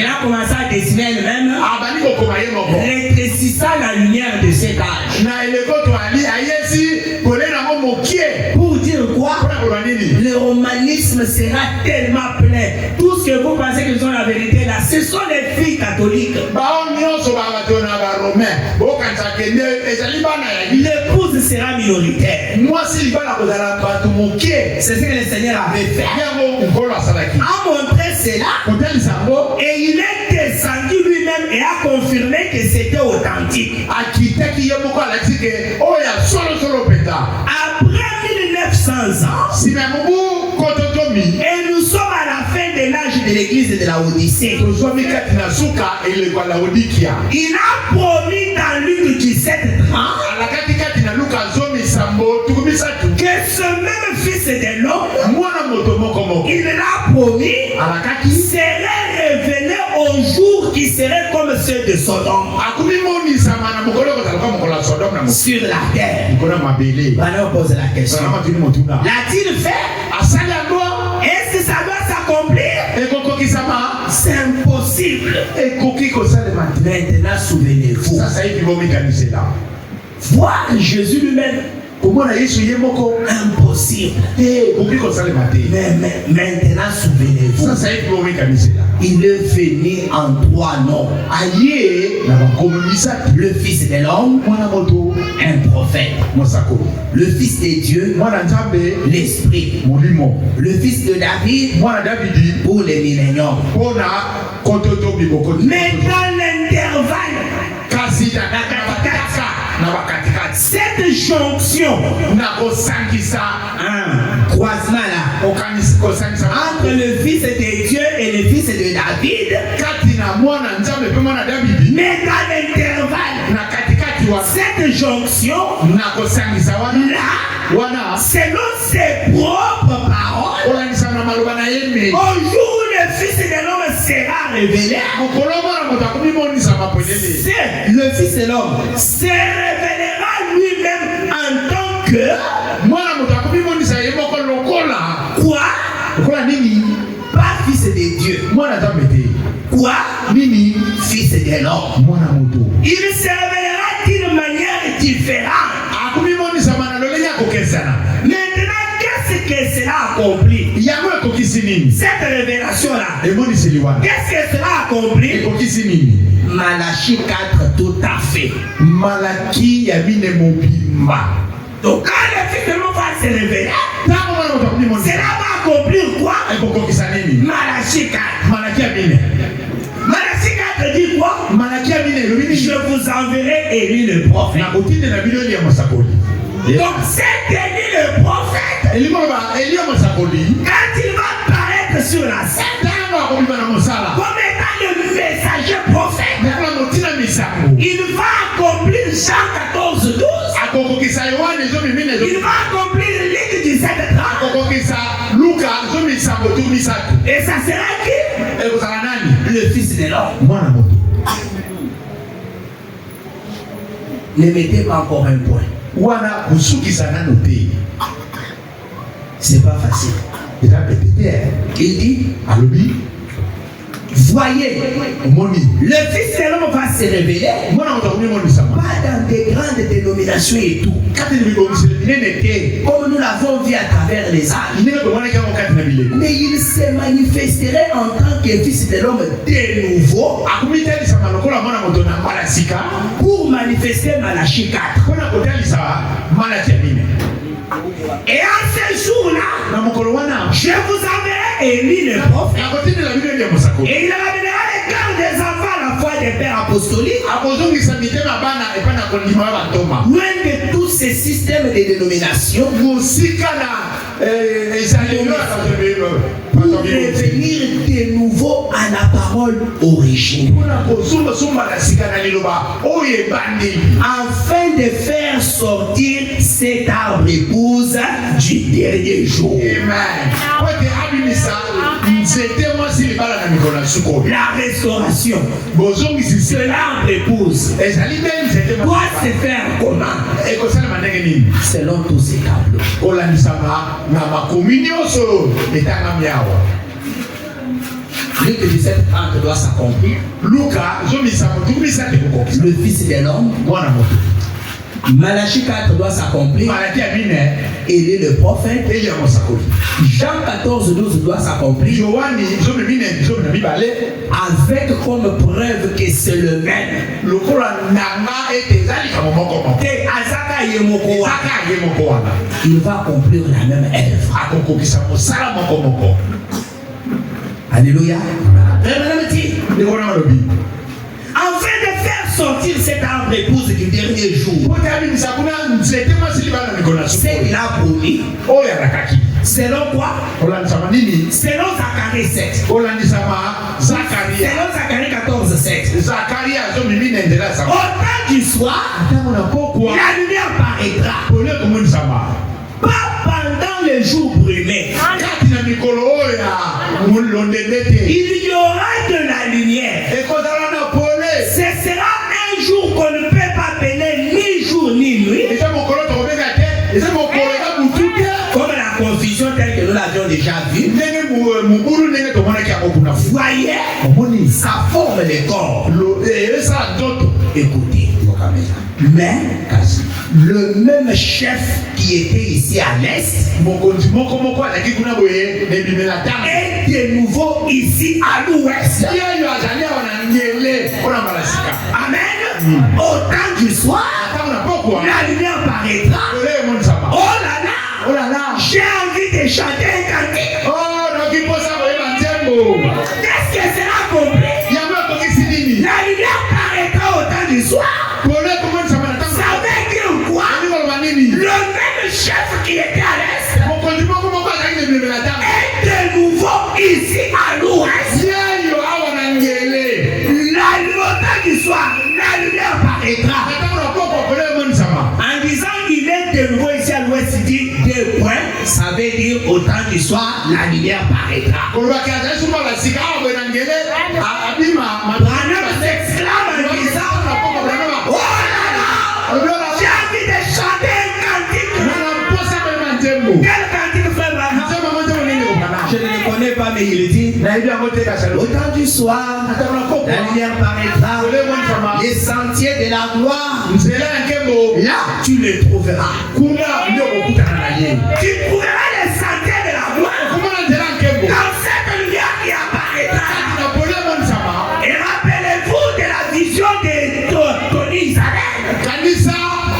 a commencé à dessiner elle-même, rétrécissant la lumière de cet âge. Pour dire quoi? Le romanisme sera tellement plein. Tout ce que vous pensez que sont la vérité là, ce sont les filles catholiques. L'épouse sera minoritaire. C'est ce que le Seigneur avait fait. A montré cela. Et il est descendu lui-même et a confirmé que c'était authentique. Après 1900 ans, et nous sommes à la fin de l'âge de l'église de la Odyssée. Il a promis dans Luc 17:30 que ce même fils de l'homme, il l'a promis, serait révélé au jour qui serait comme ceux de Sodome sur la terre. Maintenant, on pose la question. L'a-t-il fait? Est-ce que ça doit s'accomplir? C'est impossible. Maintenant, souvenez-vous. Voir Jésus lui-même. Impossible. Mais maintenant, souvenez-vous. Il est venu en 3 noms. Le Fils de l'homme, un prophète. Le Fils de Dieu, l'Esprit. Le Fils de David, pour les milléniums. Mais dans l'intervalle, cette jonction, croisement là, entre le Fils de Dieu et le Fils de David, mais dans l'intervalle, cette jonction là, selon ses propres paroles, au jour où le Fils de l'homme sera révélé, le Fils de l'homme se révélera lui-même en tant que quoi? Pas Fils de Dieu. Quoi? Fils de l'homme. Il se révélera d'une manière différente. Maintenant, qu'est-ce que cela accomplit? Cette révélation-là, qu'est-ce que cela accomplit? Malachie 4, tout à fait. Donc quand le Fils de l'homme va se révéler, cela va accomplir quoi? Malachie 4. Malachie 4 dit quoi? Je vous enverrai Élie le prophète. Donc c'est Élie le prophète. Quand il va paraître sur la scène, comme étant le messager prophète, il va accomplir Jean 14, 12. Il va accomplir Luc 17:30. Et ça sera qui? Le Fils de l'homme. Ne mettez pas encore un point. C'est pas facile. Il dit, voyez, le Fils de l'homme va se révéler, pas dans des grandes dénominations et tout, comme nous l'avons vu à travers les âges, mais il se manifesterait en tant que Fils de l'homme de nouveau pour manifester Malachie 4. Et à ce jour-là, je vous avais émis le prophète. Et il amènera les cœurs des enfants à la foi des pères apostoliques. Loin de tous ces systèmes de dénomination, pour revenir de nouveau à la parole originelle, afin de faire sortir cet arbre épouse du dernier jour. La restauration de l'arbre épouse doit se faire comment? Selon tous ces tableaux. Luc 17:30 doit s'accomplir. Le Fils de l'homme. Malachie 4 doit s'accomplir. Élie le prophète. Jean 14:12 doit s'accomplir. Avec comme preuve que c'est le même. Il va accomplir la même œuvre. Alléluia. Afin de faire sortir cet arbre épouse du dernier jour, c'est qu'il a promis. Selon quoi? Selon Zacharie 7. Selon Zacharie 14:7. Au temps du soir, la lumière paraîtra. Pas pendant les jours brumés. Il y aura de la lumière. Ce sera un jour qu'on ne peut pas appeler ni jour ni nuit. Comme la confusion telle que nous l'avions déjà vue. Voyez, ça forme les corps. Écoutez, mais le même chef qui était ici à l'est est de nouveau ici à l'ouest. Amen. Au temps du soir, la lumière paraîtra. Oh là là, j'ai envie de chanter un cantique. Qu'est-ce que sera compris? La lumière paraîtra au temps du soir. Ça veut dire quoi? Le même chef qui était à l'est est de nouveau ici à l'ouest. Au temps du soir, la lumière paraîtra. En disant qu'il est de nouveau ici à l'ouest, il dit 2 points. Ça veut dire au temps du soir, la lumière paraîtra. Branham s'exclame en disant, oh là là, j'ai envie de chanter un cantique. Quel cantique, frère Branham? Je ne le connais pas, mais il dit, au temps du soir, la lumière paraîtra. Les sentiers de la gloire, là tu les trouveras. Tu trouveras les sentiers de la gloire dans cette lumière qui apparaîtra. Et rappelez-vous de la vision de Tony Isabelle.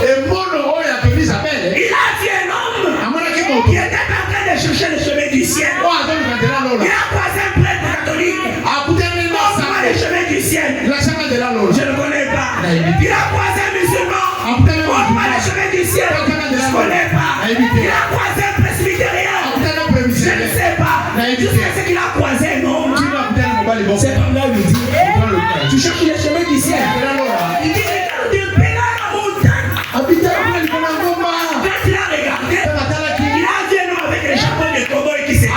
Il a vu un homme qui était en train de chercher le chemin du ciel. Il a croisé un prêtre catholique. Le chemin du ciel. Je ne connais pas. Il a croisé un musulman. Le chemin du ciel. Je ne connais pas. Il a croisé un presbytérien. Je ne sais pas. Jusqu'à ce qu'il a croisé un homme. C'est comme là où il dit, tu cherches le chemin du ciel. Il dit, regarde, là la montagne. Quand il a regardé, il a vu un homme avec les chapeaux de cowboy qui s'est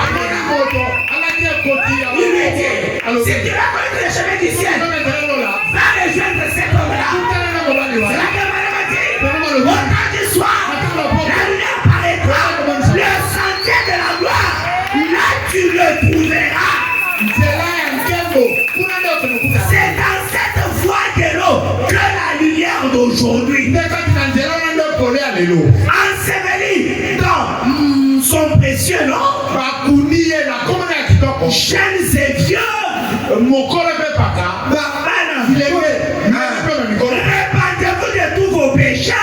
il lui dit, si tu vas connaître le chemin du ciel, va rejoindre cet homme-là. C'est là que Madame a dit, au temps du soir, la lumière paraîtra, le sentier de la gloire, là tu le trouveras. C'est dans cette voie de l'eau que la lumière d'aujourd'hui, ensevelie dans son précieux nom, jeunes et vieux, répandez-vous de tous vos péchés.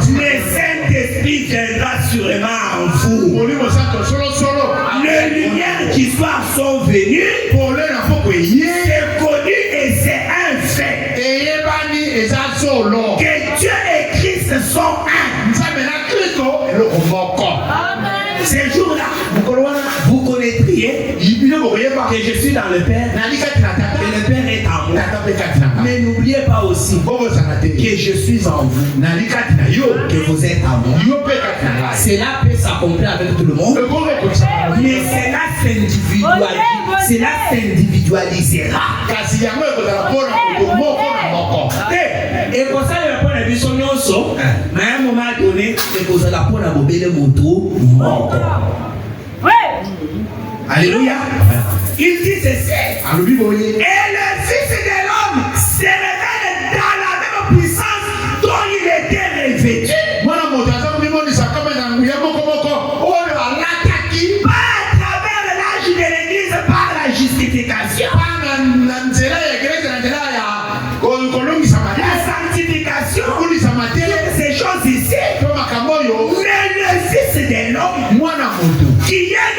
Le Saint-Esprit L'Esprit viendra sûrement en vous. Molimo Santo solo solo. Les lumières qui sont venues, Pour les enfants que c'est connu et c'est un fait. et Ebani et ça solo. Que Dieu et Christ sont un. Ça me l'a Christo et le convoque. Ces jours-là, vous connaîtriez Il ne voyait pas. que je suis dans le Père Nalika Tinatata. et le Père est en moi. Tata Pekatinaka. Mais n'oubliez pas aussi Bobo Sanate. que je suis en vous, Nalika Tinayo. que vous êtes en moi. Yo Pekatinaka. Cela peut s'accomplir avec tout le monde, Le bon comme ça. mais cela s'individualisera. Kasi yango ekozala mpona moto moko na moko. Et pour ça, il va dire son nyonso, mais à un moment donné, il faut la pour la bobele moto mort. Alléluia. Il dit ceci. Et le Fils de l'homme se révèle dans la même puissance dont il était revêtu. Mwana moto aza komimonisa kama na nguya moko moko oyo alataki Pas à travers l'âge de l'Église, par la justification, na nzela ya eglise na nzela ya kolongisa la matele sanctification, kolisa matele toutes ces choses ici. to makambo oyo Mais le Fils de l'homme, mwana moto qui est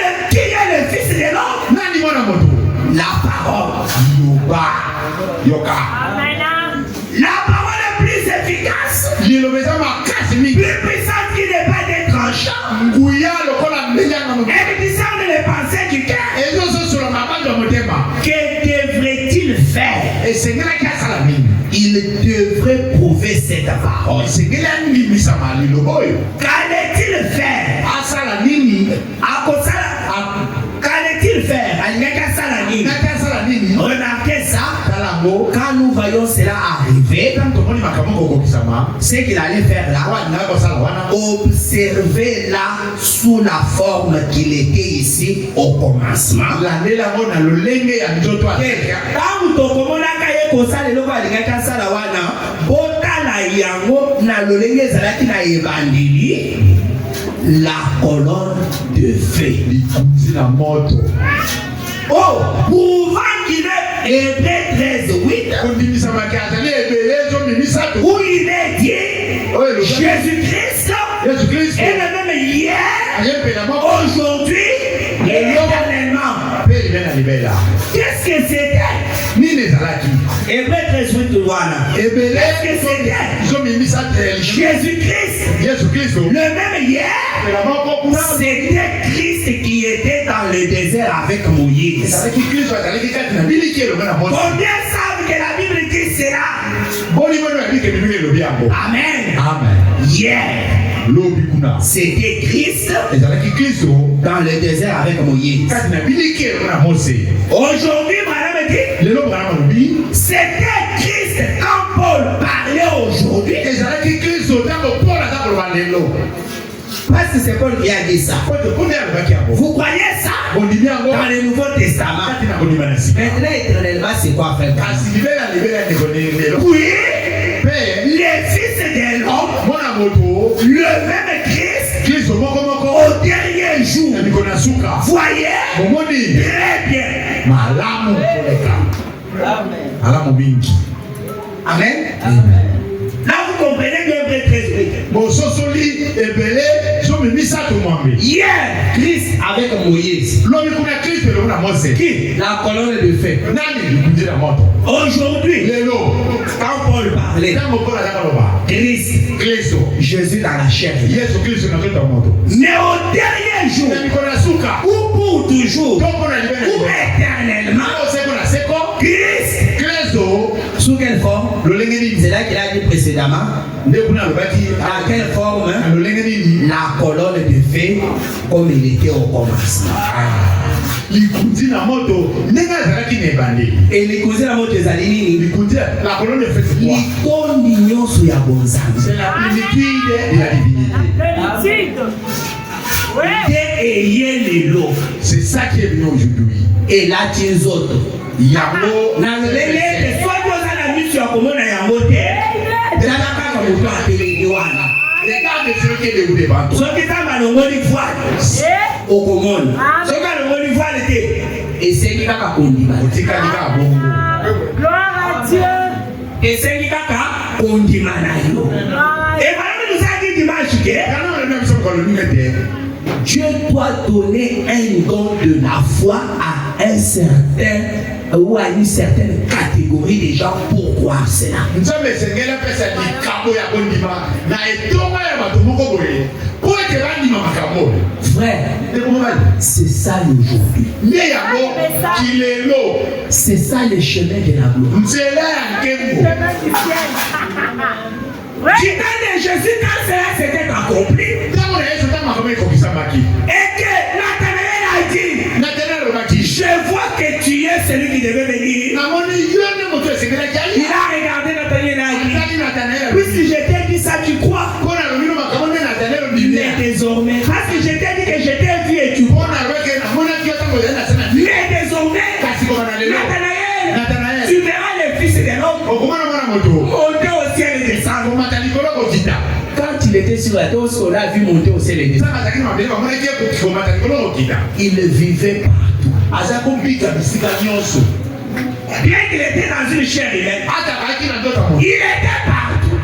le Fils de l'homme, nani mwana moto la parole. yoba yoka La parole est plus efficace, liloba eza makasi mingi plus puissante qui n'est pas des tranchants. nguya lokola ndeyanga moto Elle discerne les pensées du cœur. ezososola mabanzo ya motema Que devrait-il faire? esengelaki asala nini Il devrait prouver cette parole. esengeli andimisama liloba oyo Qu'allait-il faire? asala nini Qu'allait-il faire? naki asala nini Remarquez ça. talango Quand nous voyons cela arriver, ntango tomoni makambo kokokisama ce qu'il allait faire là, wana kosala wana observez là sous la forme qu'il était ici au commencement. landela yango na lolenge ya nzoto ateka Ntango tokomonaka ye kosala eloko alingaki asala wana, botala yango na lolenge ezalaki na ebandeli, la colonne de feu. likunzi na moto Oh, pouvant qu'il est Hébreux 13:8, kondimisamaki azali ebele ezomimisatu où il est dit Jésus-Christ yesu kristo est le même hier, ayepela moko aujourd'hui et éternellement. mpe libela libela Qu'est-ce que c'était? nini ezalaki Hébreux 13:8 wana. ebele Qu'est-ce que c'était? ezomimisatu Jésus-Christ, yesu kristo le même hier, epela moko kuna c'était Christ qui était dans le désert avec Moïse. ezalaki kristo azalaki kati na biliki elongo na moto Combien savent que la Bible dit cela? boni bono yabike bibili elobi yango Amen. amen Hier, lobi kuna c'était Christ ezalaki kristo dans le désert avec Moïse. kati na biliki elongo na mose Aujourd'hui, madame dit, lelo mwana malobi c'était Christ quand Paul parlait aujourd'hui. ezalaki kristo ntango paul aza koloba lelo Parce que c'est Paul qui a dit ça. kote kuna alobaki yango Vous croyez ça? bondimi yango Dans le Nouveau Testament. kati na kondima na sika Maintenant, éternellement, c'est quoi, frère? kasi libela libela ndeko lelo Oui, mpe les fils de l'homme, mwana moto le même Christ, kristo moko moko au dernier jour. na mikolo ya suka Voyez bomoni très bien. malamu koleka malamu mingi Amen. Là, vous comprenez que Hébreux 13:8. bososoli ebele zomimisatu mwambe Hier, Christ avec Moïse. lobi kuna kristo elongo na mose Qui? La colonne de feu. nani likunzi na moto Aujourd'hui, lelo quand Paul parlait, ntango mpona aza koloba Christ, kristo Jésus dans la chair. yesu kristo na nzoto ya moto Mais au dernier jour, na mikolo ya suka ou pour toujours, to mpona ou libela éternellement, oseko na seko Christ, kristo sous quelle forme? lolenge nini C'est là qu'il a dit précédemment. nde kuna alobaki Dans quelle forme? na lolenge nini La colonne de feu, comme il était au commencement. likunzi na moto ndenge azalaki na ebandeli Et les cousins à votre zalinini, likunzi la colonne de feu c'est quoi litondi nyonso ya bonzambe. c'est la plénitude de la divinité Te eye lelo. c'est ça qui est venu aujourd'hui elati nzoto yango na ndenge ete soki oza na miso ya komona yango te tala kaka moto atelemi wana regarde celui qui est debout devant toi soki ntango alongoli voile okomona soki alongoli voile te esengi kaka kondima otikali kaka bongo esengi kaka kondima na yo ebalami lusaki dimanche Dieu doit donner un don de la foi à un certain ou à une certaine catégorie de gens pour croire cela. Frère, c'est ça l'aujourd'hui. C'est ça le chemin de la gloire. Du temps de Jésus, quand cela s'était accompli, et que Nathanaël a dit, je vois que tu es celui qui devait venir. Il a regardé Nathanaël et a dit, puisque je t'ai dit ça, tu crois? Mais désormais, parce que je t'ai dit que je t'ai vu et tu crois. Mais désormais, Nathanaël, tu verras le Fils de l'homme monter au ciel et descendre. Quand il était sur la terre, on l'a vu monter au ciel et descendre. Il vivait partout. Bien qu'il était dans une chair humaine, il était partout.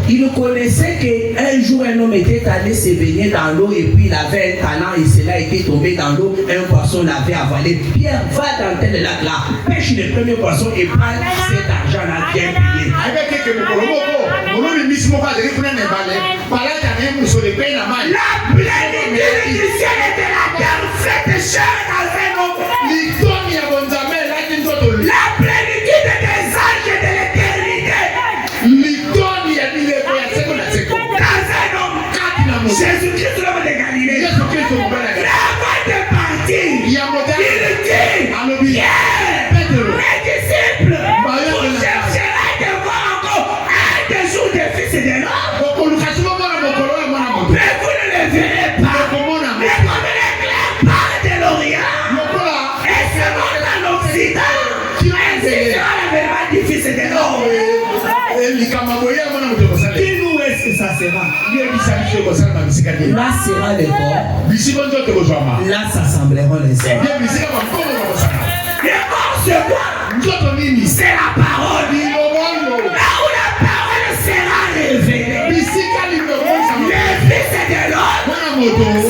Il connaissait qu'un jour un homme était allé se baigner dans l'eau et puis il avait un talent et cela était tombé dans l'eau. Un poisson l'avait avalé. Pierre, va dans tel lac là, pêche le premier poisson et prends cet argent là, viens payer. La plénitude du ciel et de la terre faite chair dans un homme. La plénitude des anges de l'éternité. Jésus-Christ, l'homme de Galilée, avant de partir, il dit, Pierre, mes disciples, vous chercherez de voir encore un des jours des fils de l'homme, mais vous ne le verrez pas. Mais comme l'éclair part de l'Orient et se monte à l'Occident, ainsi sera l'avènement du fils de l'homme. Dis-nous où est-ce que ça sera? Là sera le corps. Là s'assembleront les ailes. Le corps c'est quoi? C'est la parole. Là où la parole sera révélée. Le Fils de l'homme.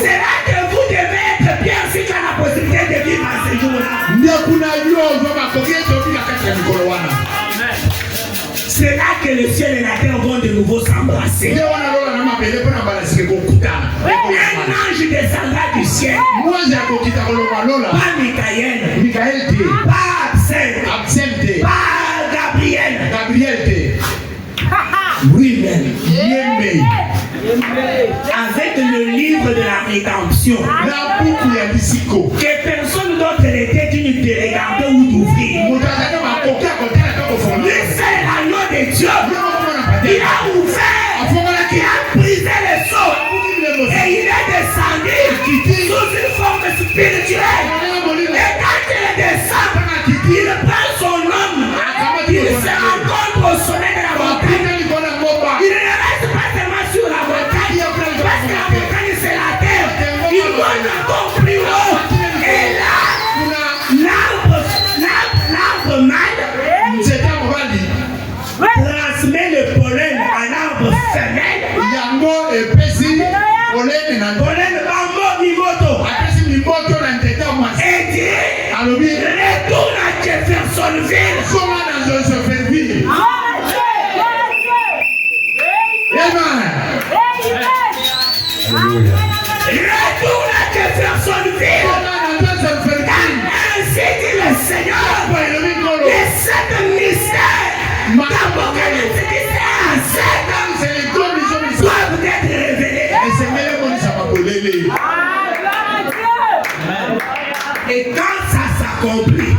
C'est là que vous devez être bien si tu as la possibilité de vivre à ce jour-là. C'est là que le ciel et la terre vont de nouveau s'embrasser. Un ange descendra du ciel. Pas Michael. Pas Absent. Pas Gabriel. Oui-même. Avec le livre de la rédemption. Que personne d'autre n'était digne de regarder ou d'ouvrir. Lui c'est l'agneau de Dieu. Il a ouvert. Il a brisé les seaux. Et il est descendu sous une forme spirituelle. Et quand il descend, il prend son homme. Il se rencontre au sommet de la montagne. Il ne reste pas seulement sur la montagne. Parce que la montagne c'est la terre. Il monte encore plus haut. Et là, l'arbre mâle transmet le pollen à l'arbre femelle. Pollen bambo mimoto. Et dit, retourne à Jeffersonville. Retourne à Jeffersonville. Ainsi dit le Seigneur. Et cet mystère d'Apocalypse qui doivent être révélés. Et quand ça s'accomplit,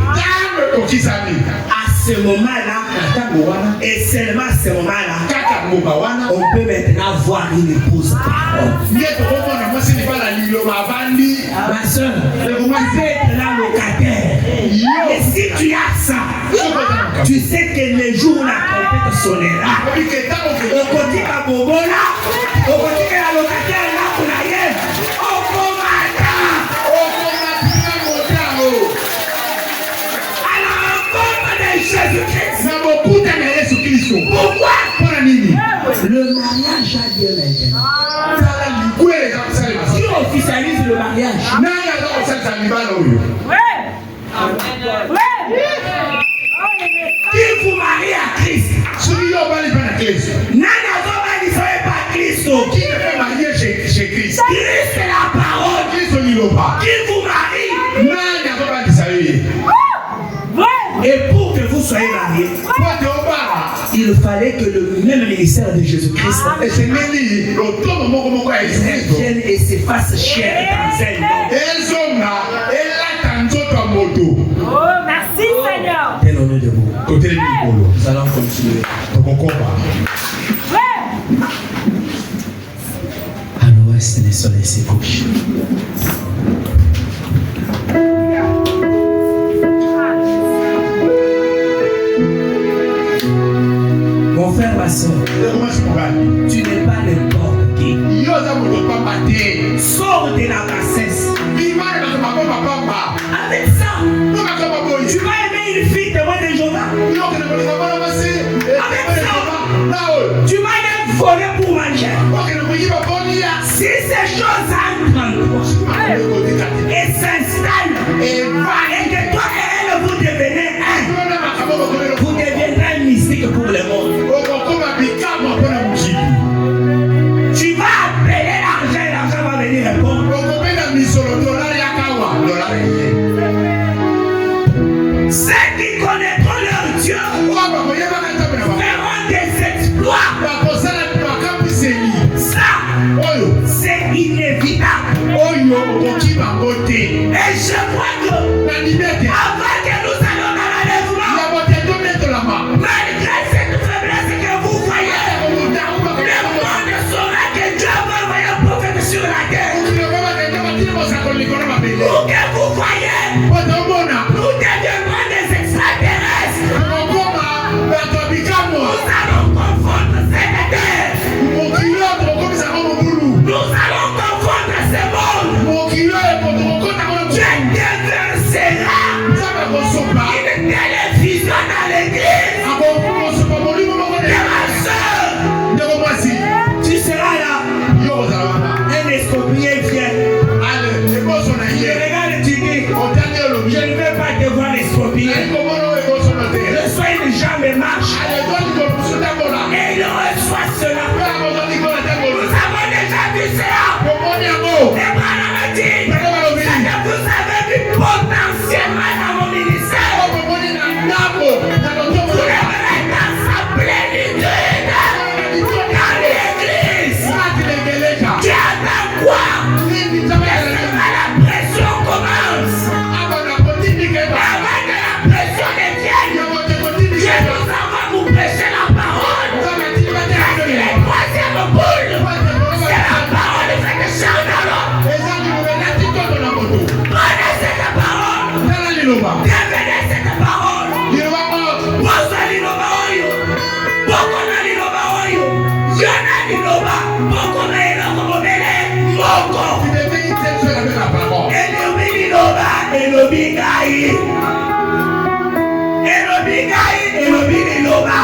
à ce moment-là, et seulement à ce moment-là, on peut maintenant voir une épouse parole. Ma soeur, vous pouvez être là locataire. Et si tu as ça, tu sais que le jour où la trompette sonnera, au côté de la bobola, au côté de la locataire, là pour la yenne, au commandant, à la rencontre de Jésus-Christ. Pourquoi? Le mariage a lieu maintenant. Qui officialise le mariage? Qui vous marie à Christ? Nana pas Christ. Qui te fait marier chez Christ? Christ est la parole. Qui vous marie? Et pour que vous soyez mariés, il fallait que le même ministère de Jésus-Christ vienne et s'efface chair dans un homme. Oh, merci Seigneur. Tel honneur de vous. Nous allons continuer. À l'ouest, le soleil se couche. Mon frère, ma soeur, tu n'es pas n'importe qui. Sors de la bassesse. Avec ça, tu vas aimer une fille témoin de Jéhovah. Avec ça, tu vas même voler pour manger. Si ces choses entrent en toi et s'installent, et que toi et elle vous devenez un, vous deviendrez un mystique pour le monde. Tu vas appeler l'argent et l'argent va venir répondre. Ceux qui connaîtront leur Dieu feront des exploits. Ça, c'est inévitable. Et je crois que avant que nous allions dans l'enlèvement, malgré cette faiblesse que vous voyez, le monde saura que Dieu va envoyer un prophète sur la terre. Pour que vous voyez, nous deviendrons des extraterrestres. Nous allons confondre cette terre. Nous allons confondre ce monde. Dieu déversera une télévision dans l'église. Et ma soeur, tu seras là. Un escropier vient. Je regarde, tu dis, je ne veux pas te voir escropier. Le soir, une jambe marche. Et il reçoit cela. Nous avons déjà vu cela. Et voilà me dit, vous avez vu potentiellement dans mon ministère. Vous devrez dans sa plénitude. Dans l'église. Tu attends quoi? La pression commence. Avant que la pression devienne, Dieu nous envoie vous prêcher la parole. Et les troisième boule, c'est la parole de cette chair dans l'homme. Prenez cette parole. Devenez cette parole. Posa liloba oyo. Bokona liloba oyo. Yona liloba. Bokona eloko mobele. Moko. Elobi liloba. Elobi ngai. Elobi ngai. Elobi liloba.